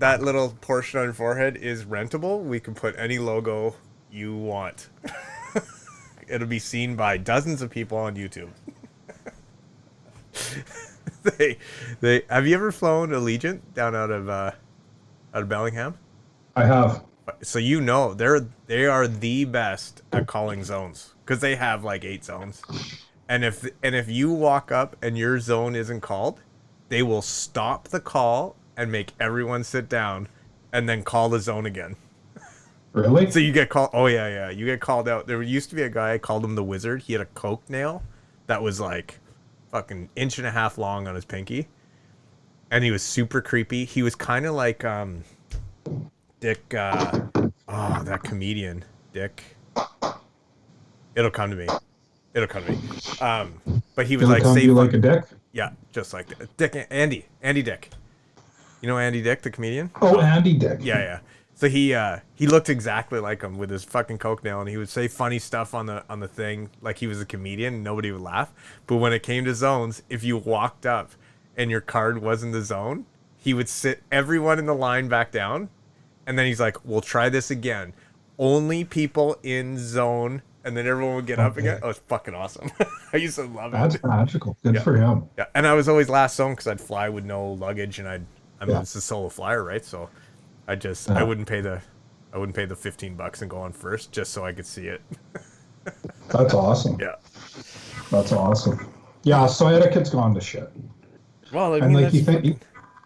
[SPEAKER 3] that little portion on your forehead is rentable. We can put any logo you want. It'll be seen by dozens of people on YouTube. they have you ever flown Allegiant down out of Bellingham?
[SPEAKER 4] I have.
[SPEAKER 3] So they are the best at calling zones because they have like 8 zones. And if you walk up and your zone isn't called, they will stop the call and make everyone sit down and then call the zone again.
[SPEAKER 4] Really?
[SPEAKER 3] So you get called. Oh yeah. You get called out. There used to be a guy, I called him the Wizard. He had a Coke nail that was like fucking 1.5 inches long on his pinky. And he was super creepy. He was kind of like Dick, that comedian, Dick. It'll come to me. But he was like,
[SPEAKER 4] "Say you like a dick."
[SPEAKER 3] Yeah, just like that. Dick, Andy Dick. You know Andy Dick, the comedian?
[SPEAKER 4] Oh, Andy Dick.
[SPEAKER 3] Yeah. So he looked exactly like him with his fucking Coke nail, and he would say funny stuff on the thing like he was a comedian, and nobody would laugh. But when it came to zones, if you walked up and your card wasn't the zone, he would sit everyone in the line back down, and then he's like, "We'll try this again. Only people in zone." And then everyone would get up again. Oh, it's fucking awesome. I used to love it.
[SPEAKER 4] That's magical. Good for him.
[SPEAKER 3] Yeah, and I was always last zone because I'd fly with no luggage, and it's a solo flyer, right? So I wouldn't pay the $15 and go on first just so I could see it.
[SPEAKER 4] That's awesome.
[SPEAKER 3] Yeah,
[SPEAKER 4] that's awesome. Yeah, so etiquette's gone to shit.
[SPEAKER 3] Well,
[SPEAKER 4] and like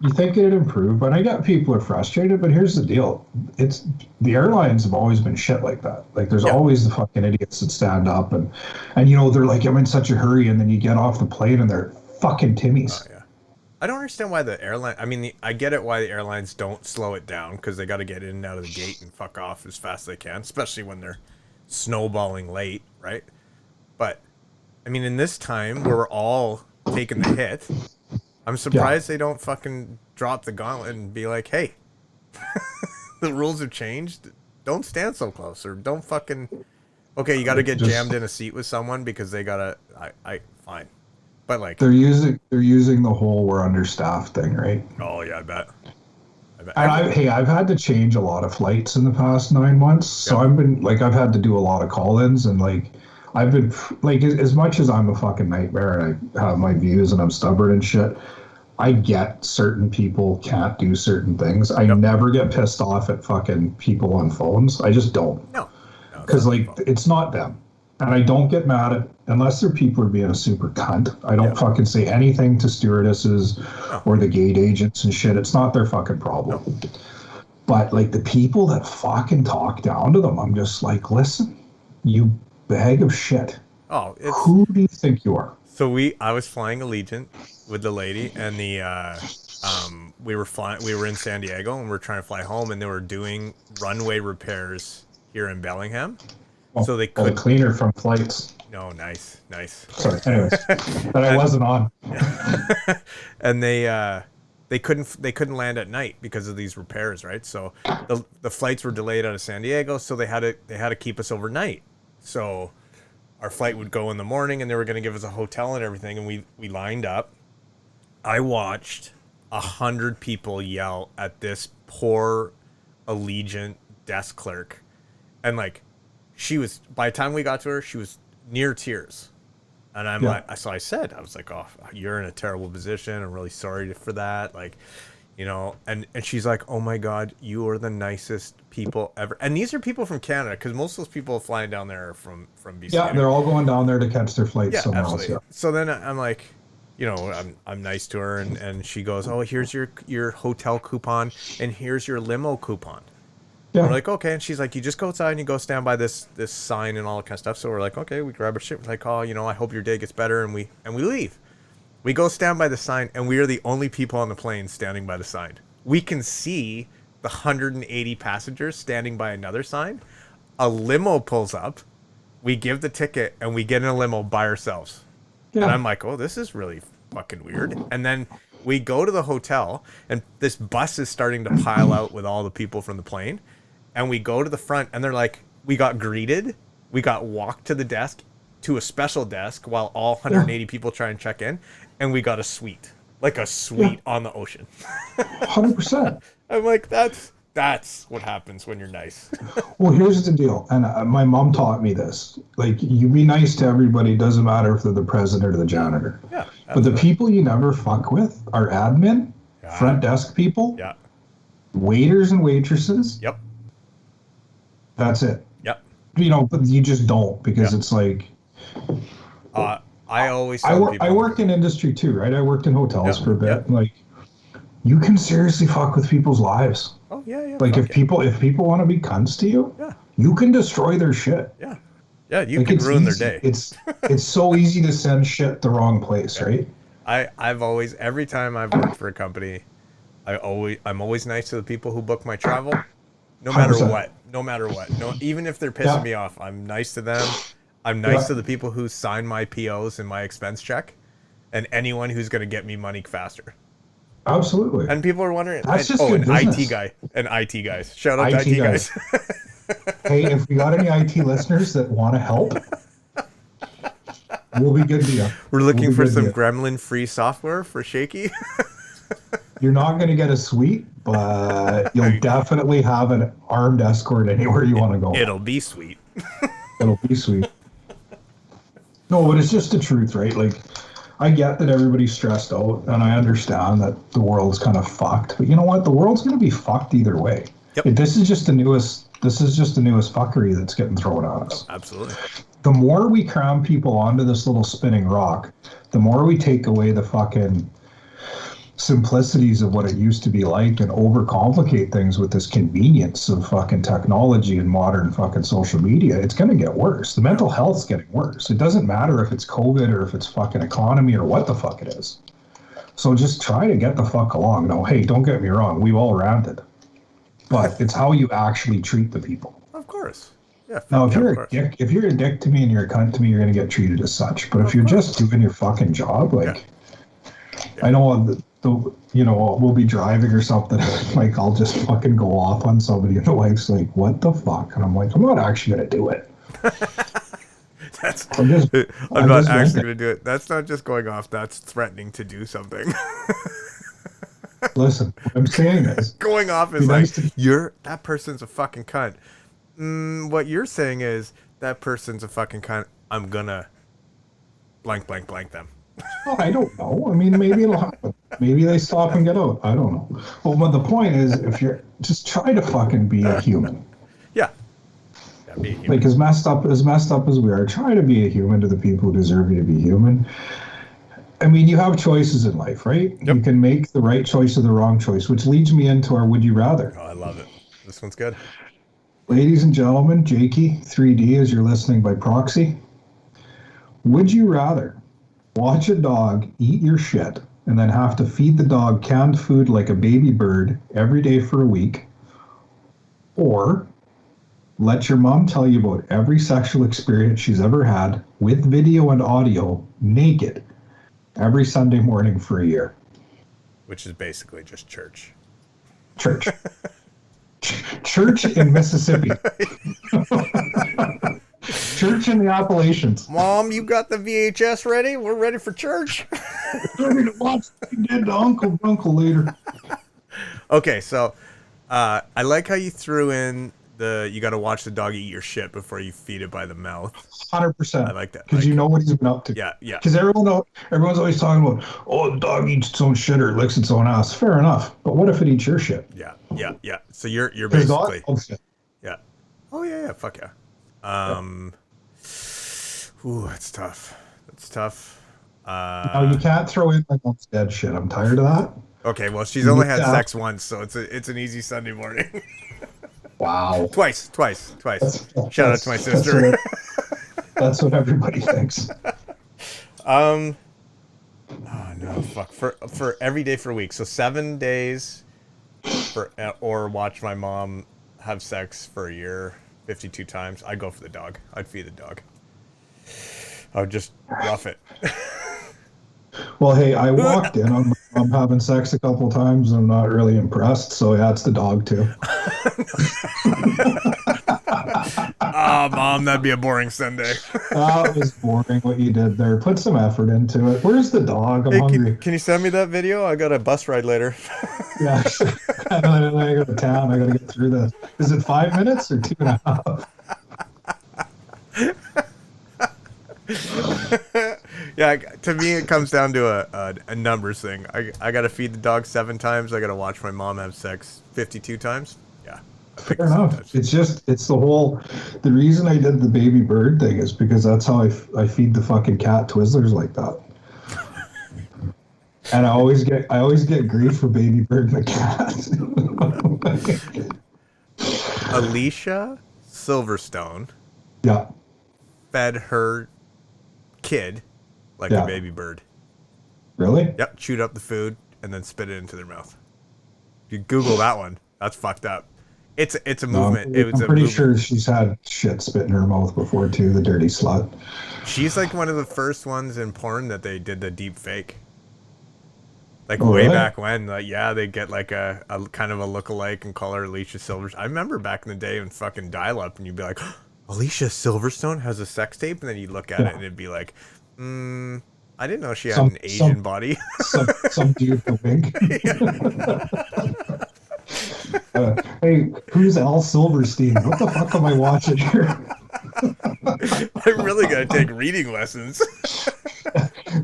[SPEAKER 4] you think it'd improve, but I got people are frustrated. But here's the deal: it's the airlines have always been shit like that. Like there's always the fucking idiots that stand up and they're like, I'm in such a hurry, and then you get off the plane and they're fucking Timmies.
[SPEAKER 3] Oh, yeah. I don't understand why the airline. I mean, I get it why the airlines don't slow it down because they got to get in and out of the gate and fuck off as fast as they can, especially when they're snowballing late, right? But I mean, in this time where we're all taking the hit. I'm surprised they don't fucking drop the gauntlet and be like, hey, the rules have changed. Don't stand so close, or don't fucking... Okay, you got to get jammed in a seat with someone because they got to... Fine. But like...
[SPEAKER 4] They're using the whole we're understaffed thing, right?
[SPEAKER 3] Oh, yeah, I bet.
[SPEAKER 4] And I've had to change a lot of flights in the past 9 months. So I've had to do a lot of call-ins, and like... I've been, like, as much as I'm a fucking nightmare and I have my views and I'm stubborn and shit, I get certain people can't do certain things. I never get pissed off at fucking people on phones. I just don't.
[SPEAKER 3] No.
[SPEAKER 4] Because, like, it's not them. And I don't get mad at, unless they're people are being a super cunt. I don't fucking say anything to stewardesses or the gate agents and shit. It's not their fucking problem. No. But, like, the people that fucking talk down to them, I'm just like, listen, you bag of shit.
[SPEAKER 3] Oh,
[SPEAKER 4] who do you think you are?
[SPEAKER 3] So I was flying Allegiant with the lady, and we were in San Diego, and we're trying to fly home, and they were doing runway repairs here in Bellingham. So they could
[SPEAKER 4] cleaner from flights.
[SPEAKER 3] No, nice.
[SPEAKER 4] Sorry, anyways, that I wasn't on.
[SPEAKER 3] And they couldn't land at night because of these repairs, right? So the flights were delayed out of San Diego, so they had to keep us overnight. So our flight would go in the morning, and they were going to give us a hotel and everything, and we lined up. I watched 100 people yell at this poor Allegiant desk clerk, and like, she was, by the time we got to her, she was near tears. And I'm like, so I said, I was like, oh, you're in a terrible position. I'm really sorry for that. Like, you know, and she's like, oh my God, you are the nicest people ever. And these are people from Canada, because most of those people flying down there are from BC.
[SPEAKER 4] Yeah, they're all going down there to catch their flights somewhere else. Yeah.
[SPEAKER 3] So then I'm like, you know, I'm nice to her, and she goes, oh, here's your hotel coupon, and here's your limo coupon. Yeah. We're like, okay. And she's like, you just go outside and you go stand by this sign and all that kind of stuff. So we're like, okay, we grab our shit. We're like, oh, you know, I hope your day gets better. And we leave. We go stand by the sign, and we are the only people on the plane standing by the sign. We can see the 180 passengers standing by another sign. A limo pulls up. We give the ticket, and we get in a limo by ourselves. Yeah. And I'm like, oh, this is really fucking weird. And then we go to the hotel, and this bus is starting to pile out with all the people from the plane. And we go to the front, and they're like, we got greeted. We got walked to the desk, to a special desk, while all 180 people try and check in. And we got a suite. Like a suite on the ocean.
[SPEAKER 4] 100%.
[SPEAKER 3] I'm like, that's what happens when you're nice.
[SPEAKER 4] Well, here's the deal. And my mom taught me this. Like, you be nice to everybody. Doesn't matter if they're the president or the janitor. Yeah. Absolutely. But the people you never fuck with are admin, front desk people, waiters and waitresses.
[SPEAKER 3] Yep.
[SPEAKER 4] That's it.
[SPEAKER 3] Yep.
[SPEAKER 4] You know, but you just don't, because it's like.
[SPEAKER 3] I always.
[SPEAKER 4] I worked in industry too, right? I worked in hotels for a bit. Yep. Like, you can seriously fuck with people's lives.
[SPEAKER 3] Oh yeah.
[SPEAKER 4] Like, if people want to be cunts to you, you can destroy their shit.
[SPEAKER 3] Yeah. Yeah, you can ruin their day.
[SPEAKER 4] It's so easy to send shit the wrong place, right?
[SPEAKER 3] I've always, every time I've worked for a company, I'm always nice to the people who book my travel. No matter 100%. What. No matter what. No, even if they're pissing me off, I'm nice to them. I'm nice to the people who sign my POs and my expense check, and anyone who's going to get me money faster.
[SPEAKER 4] Absolutely.
[SPEAKER 3] And people are wondering,
[SPEAKER 4] that's just
[SPEAKER 3] an
[SPEAKER 4] business.
[SPEAKER 3] IT guys. Shout out to IT guys.
[SPEAKER 4] Hey, if we got any IT listeners that want to help, we'll be good to you.
[SPEAKER 3] We're looking for some gremlin-free software for Shaky.
[SPEAKER 4] You're not going to get a suite, but you'll definitely have an armed escort anywhere you want to go.
[SPEAKER 3] It'll be sweet.
[SPEAKER 4] It'll be sweet. No, but it's just the truth, right? Like, I get that everybody's stressed out, and I understand that the world's kind of fucked. But you know what? The world's going to be fucked either way.
[SPEAKER 3] Yep.
[SPEAKER 4] This is just the newest fuckery that's getting thrown at us.
[SPEAKER 3] Absolutely.
[SPEAKER 4] The more we cram people onto this little spinning rock, the more we take away the fucking simplicities of what it used to be like and overcomplicate things with this convenience of fucking technology and modern fucking social media. It's going to get worse. The mental health's getting worse. It doesn't matter if it's COVID or if it's fucking economy or what the fuck it is. So just try to get the fuck along. No, hey, don't get me wrong. We've all ranted. But it's how you actually treat the people.
[SPEAKER 3] Of course. Yeah.
[SPEAKER 4] Now, if you're a dick to me and you're a cunt to me, you're going to get treated as such. But if you're just doing your fucking job, like, I know we'll be driving or something. Like, I'll just fucking go off on somebody, and the wife's like, "What the fuck?" And I'm like, "I'm not actually gonna do it."
[SPEAKER 3] I'm not actually gonna do it. That's not just going off. That's threatening to do something.
[SPEAKER 4] Listen, what I'm saying is,
[SPEAKER 3] going off is like, that person's a fucking cunt. What you're saying is, that person's a fucking cunt. I'm gonna blank them.
[SPEAKER 4] Oh, I don't know. I mean, maybe it'll happen. Maybe they stop and get out. I don't know. Well, but the point is, if you're just try to fucking be a human.
[SPEAKER 3] Yeah, be a human.
[SPEAKER 4] Like, as messed up as we are, try to be a human to the people who deserve you to be human. I mean, you have choices in life, right? Yep. You can make the right choice or the wrong choice, which leads me into our Would You Rather.
[SPEAKER 3] Oh, I love it. This one's good.
[SPEAKER 4] Ladies and gentlemen, Jakey, 3D, as you're listening by proxy. Would you rather watch a dog eat your shit and then have to feed the dog canned food like a baby bird every day for a week, or let your mom tell you about every sexual experience she's ever had with video and audio, naked, every Sunday morning for a year?
[SPEAKER 3] Which is basically just church.
[SPEAKER 4] Church in Mississippi. Church Church in the Appalachians.
[SPEAKER 3] Mom, you got the VHS ready? We're ready for church.
[SPEAKER 4] Ready to watch what you did to Uncle later.
[SPEAKER 3] Okay, so I like how you threw in you got to watch the dog eat your shit before you feed it by the mouth.
[SPEAKER 4] 100%.
[SPEAKER 3] I like that.
[SPEAKER 4] Because you know what he's been up to.
[SPEAKER 3] Yeah.
[SPEAKER 4] Because everyone's always talking about, oh, the dog eats its own shit or it licks its own ass. Fair enough. But what if it eats your shit?
[SPEAKER 3] Yeah. So you're
[SPEAKER 4] His dog
[SPEAKER 3] basically.
[SPEAKER 4] loves it.
[SPEAKER 3] Yeah. Oh yeah. Fuck yeah. Ooh, that's tough.
[SPEAKER 4] No, you can't throw in my mom's dead shit. I'm tired of that.
[SPEAKER 3] Okay, well, she's only had sex once, so it's an easy Sunday morning.
[SPEAKER 4] Wow.
[SPEAKER 3] Twice. Shout out to my sister.
[SPEAKER 4] That's what everybody thinks.
[SPEAKER 3] Oh no, fuck. For every day for a week. So 7 days or watch my mom have sex for a year 52 times. I'd go for the dog. I'd feed the dog. I would just rough it.
[SPEAKER 4] Well, hey, I walked in on my mom having sex a couple times and I'm not really impressed, so yeah, it's the dog too.
[SPEAKER 3] Oh, Mom, that'd be a boring Sunday.
[SPEAKER 4] That was boring what you did there. Put some effort into it. Where's the dog? I'm hungry.
[SPEAKER 3] Can you send me that video? I got a bus ride later.
[SPEAKER 4] Yeah, I go to town. I got to get through this. Is it 5 minutes or 2.5?
[SPEAKER 3] Yeah, to me it comes down to a numbers thing. I gotta feed the dog 7 times. I gotta watch my mom have sex 52 times. Yeah,
[SPEAKER 4] Fair enough. It's the reason I did the baby bird thing is because that's how I feed the fucking cat Twizzlers like that. And I always get grief for baby bird and the cat.
[SPEAKER 3] Alicia Silverstone
[SPEAKER 4] Yeah.
[SPEAKER 3] fed her kid like a baby bird.
[SPEAKER 4] Really?
[SPEAKER 3] Yep, chewed up the food and then spit it into their mouth. If you Google that one, that's fucked up. It's a movement.
[SPEAKER 4] I'm pretty sure she's had shit spit in her mouth before too, the dirty slut.
[SPEAKER 3] She's like one of the first ones in porn that they did the deep fake. Like
[SPEAKER 4] Oh,
[SPEAKER 3] way
[SPEAKER 4] really?
[SPEAKER 3] back when, like they get like a kind of a lookalike and call her Alicia Silverstone. I remember back in the day in fucking dial up and you'd be like, Alicia Silverstone has a sex tape, and then you'd look at it and it'd be like, I didn't know she had an Asian body.
[SPEAKER 4] some dude with a wink. Hey, who's Al Silverstein? What the fuck am I watching here?
[SPEAKER 3] I'm really gonna take reading lessons.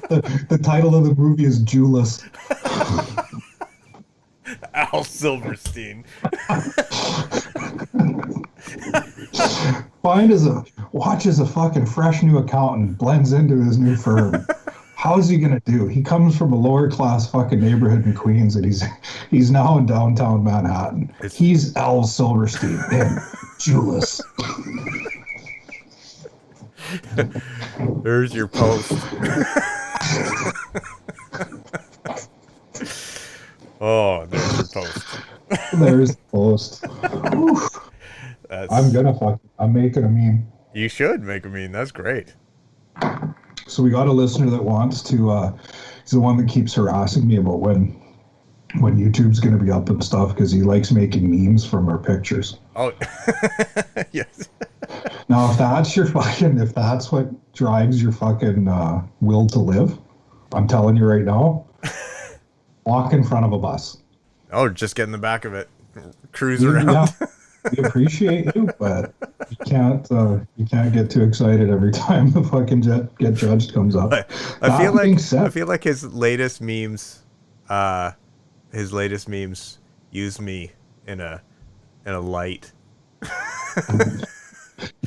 [SPEAKER 4] The title of the movie is Julius.
[SPEAKER 3] Al Silverstein.
[SPEAKER 4] Watch as a fucking fresh new accountant blends into his new firm. How's he gonna do? He comes from a lower class fucking neighborhood in Queens, and he's now in downtown Manhattan. He's Al Silverstein and Julius.
[SPEAKER 3] There's your post. Oh, there's your post.
[SPEAKER 4] There's the post. I'm making a meme.
[SPEAKER 3] You should make a meme. That's great.
[SPEAKER 4] So we got a listener that wants to, he's the one that keeps harassing me about when YouTube's going to be up and stuff because he likes making memes from our pictures.
[SPEAKER 3] Oh, yes.
[SPEAKER 4] Now, if that's what drives your fucking will to live, I'm telling you right now, walk in front of a bus.
[SPEAKER 3] Oh, just get in the back of it. Cruise around. Yeah,
[SPEAKER 4] we appreciate you, but you can't get too excited every time the fucking Get Judged comes up.
[SPEAKER 3] I feel like his latest memes use me in a light.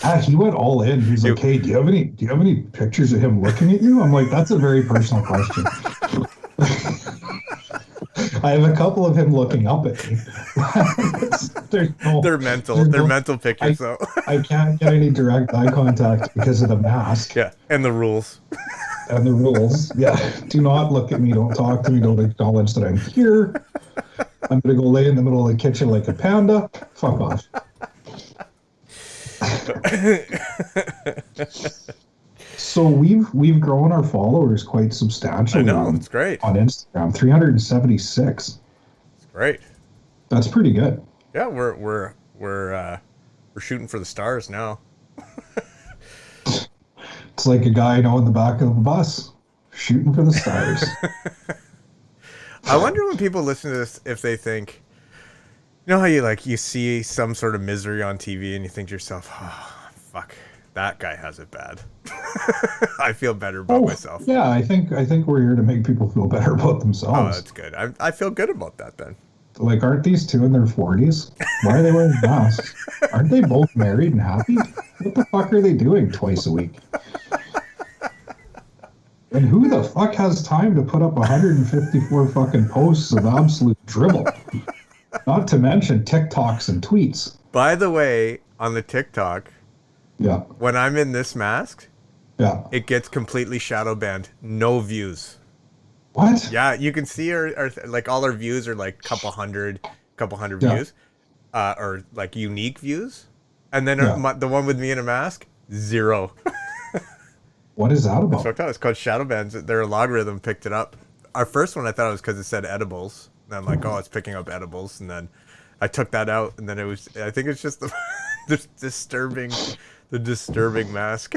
[SPEAKER 4] Yeah, he went all in. He's like, "Hey, do you have any pictures of him looking at you?" I'm like, "That's a very personal question." I have a couple of him looking up at me.
[SPEAKER 3] They're mental pictures, though.
[SPEAKER 4] I can't get any direct eye contact because of the mask.
[SPEAKER 3] Yeah, and the rules.
[SPEAKER 4] And the rules. Yeah, do not look at me. Don't talk to me. Don't acknowledge that I'm here. I'm gonna go lay in the middle of the kitchen like a panda. Fuck off. So we've grown our followers quite substantially.
[SPEAKER 3] I know, it's great.
[SPEAKER 4] On Instagram, 376.
[SPEAKER 3] It's great.
[SPEAKER 4] That's pretty good.
[SPEAKER 3] Yeah, we're shooting for the stars now.
[SPEAKER 4] It's like a guy I know in the back of the bus, shooting for the stars.
[SPEAKER 3] I wonder when people listen to this if they think, you know how you see some sort of misery on TV and you think to yourself, oh, fuck, that guy has it bad. I feel better about myself.
[SPEAKER 4] Yeah, I think we're here to make people feel better about
[SPEAKER 3] Oh,
[SPEAKER 4] themselves.
[SPEAKER 3] that's good. I feel good about that then.
[SPEAKER 4] Like, aren't these two in their 40s? Why are they wearing masks? Aren't they both married and happy? What the fuck are they doing twice a week? And who the fuck has time to put up 154 fucking posts of absolute dribble? Not to mention TikToks and tweets.
[SPEAKER 3] By the way, on the TikTok,
[SPEAKER 4] Yeah.
[SPEAKER 3] when I'm in this mask,
[SPEAKER 4] Yeah.
[SPEAKER 3] it gets completely shadow banned. No views.
[SPEAKER 4] What?
[SPEAKER 3] Yeah, you can see our like all our views are like couple hundred
[SPEAKER 4] Yeah.
[SPEAKER 3] views, or like unique views, and then
[SPEAKER 4] Yeah.
[SPEAKER 3] the one with me in a mask, 0.
[SPEAKER 4] What is that about?
[SPEAKER 3] It's called shadow bans. Their logarithm picked it up. Our first one, I thought it was because it said edibles. And I'm like, oh, it's picking up edibles, and then I took that out, and then it was. I think it's just the disturbing mask.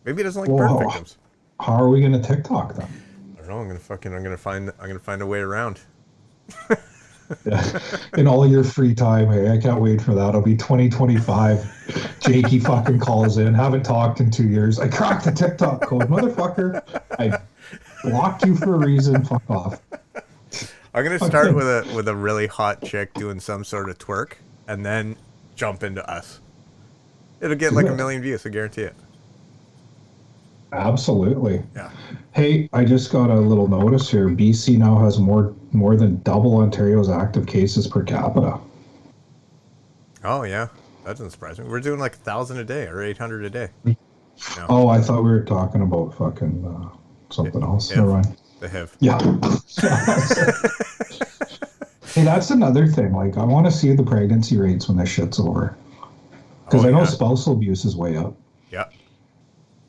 [SPEAKER 3] Maybe it doesn't like burn victims.
[SPEAKER 4] How are we gonna TikTok them?
[SPEAKER 3] I don't know. I'm gonna find a way around.
[SPEAKER 4] Yeah. In all your free time, hey, I can't wait for that. It'll be 2025. Jakey fucking calls in. Haven't talked in 2 years. I cracked the TikTok code, motherfucker. I blocked you for a reason. Fuck off.
[SPEAKER 3] I'm gonna start with a really hot chick doing some sort of twerk, and then jump into us. It'll get like 1 million views. I guarantee it.
[SPEAKER 4] Absolutely.
[SPEAKER 3] Yeah.
[SPEAKER 4] Hey, I just got a little notice here. BC now has more than double Ontario's active cases per capita.
[SPEAKER 3] Oh yeah, that doesn't surprise me. We're doing like 1,000 a day or 800 a day. No.
[SPEAKER 4] Oh, I thought we were talking about fucking something else.
[SPEAKER 3] Yeah.
[SPEAKER 4] Never mind.
[SPEAKER 3] They have.
[SPEAKER 4] Yeah. Hey, that's another thing. Like, I want to see the pregnancy rates when this shit's over. Because I know spousal abuse is way up.
[SPEAKER 3] Yeah.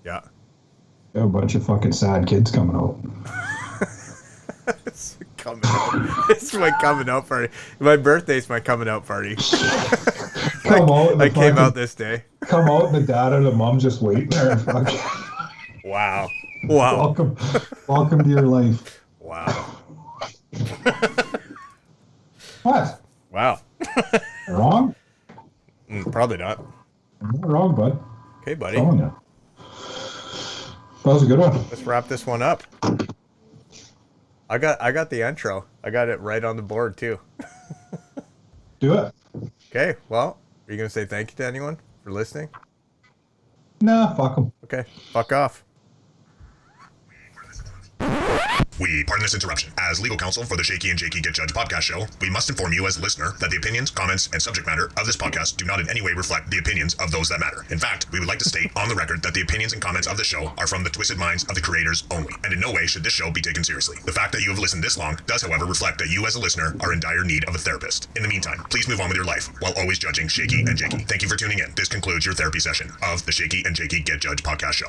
[SPEAKER 3] Yeah.
[SPEAKER 4] A bunch of fucking sad kids coming out.
[SPEAKER 3] It's coming out. It's my coming out party. My birthday's my coming out party. I came out this day.
[SPEAKER 4] Come out and the dad and the mom just waiting there.
[SPEAKER 3] Wow.
[SPEAKER 4] Welcome to your life.
[SPEAKER 3] Wow.
[SPEAKER 4] What?
[SPEAKER 3] Wow.
[SPEAKER 4] Wrong?
[SPEAKER 3] Probably not.
[SPEAKER 4] I'm not wrong, bud.
[SPEAKER 3] Okay, buddy.
[SPEAKER 4] Telling you. That was a good one.
[SPEAKER 3] Let's wrap this one up. I got the intro. I got it right on the board too.
[SPEAKER 4] Do it.
[SPEAKER 3] Okay, well, are you gonna say thank you to anyone for listening?
[SPEAKER 4] Nah, fuck them.
[SPEAKER 3] Okay, fuck off.
[SPEAKER 1] We pardon this interruption. As legal counsel for the Shaky and Jakey Get Judged podcast show, we must inform you as a listener that the opinions, comments, and subject matter of this podcast do not in any way reflect the opinions of those that matter. In fact, we would like to state on the record that the opinions and comments of this show are from the twisted minds of the creators only, and in no way should this show be taken seriously. The fact that you have listened this long does, however, reflect that you as a listener are in dire need of a therapist. In the meantime, please move on with your life while always judging Shaky and Jakey. Thank you for tuning in. This concludes your therapy session of the Shaky and Jakey Get Judged podcast show.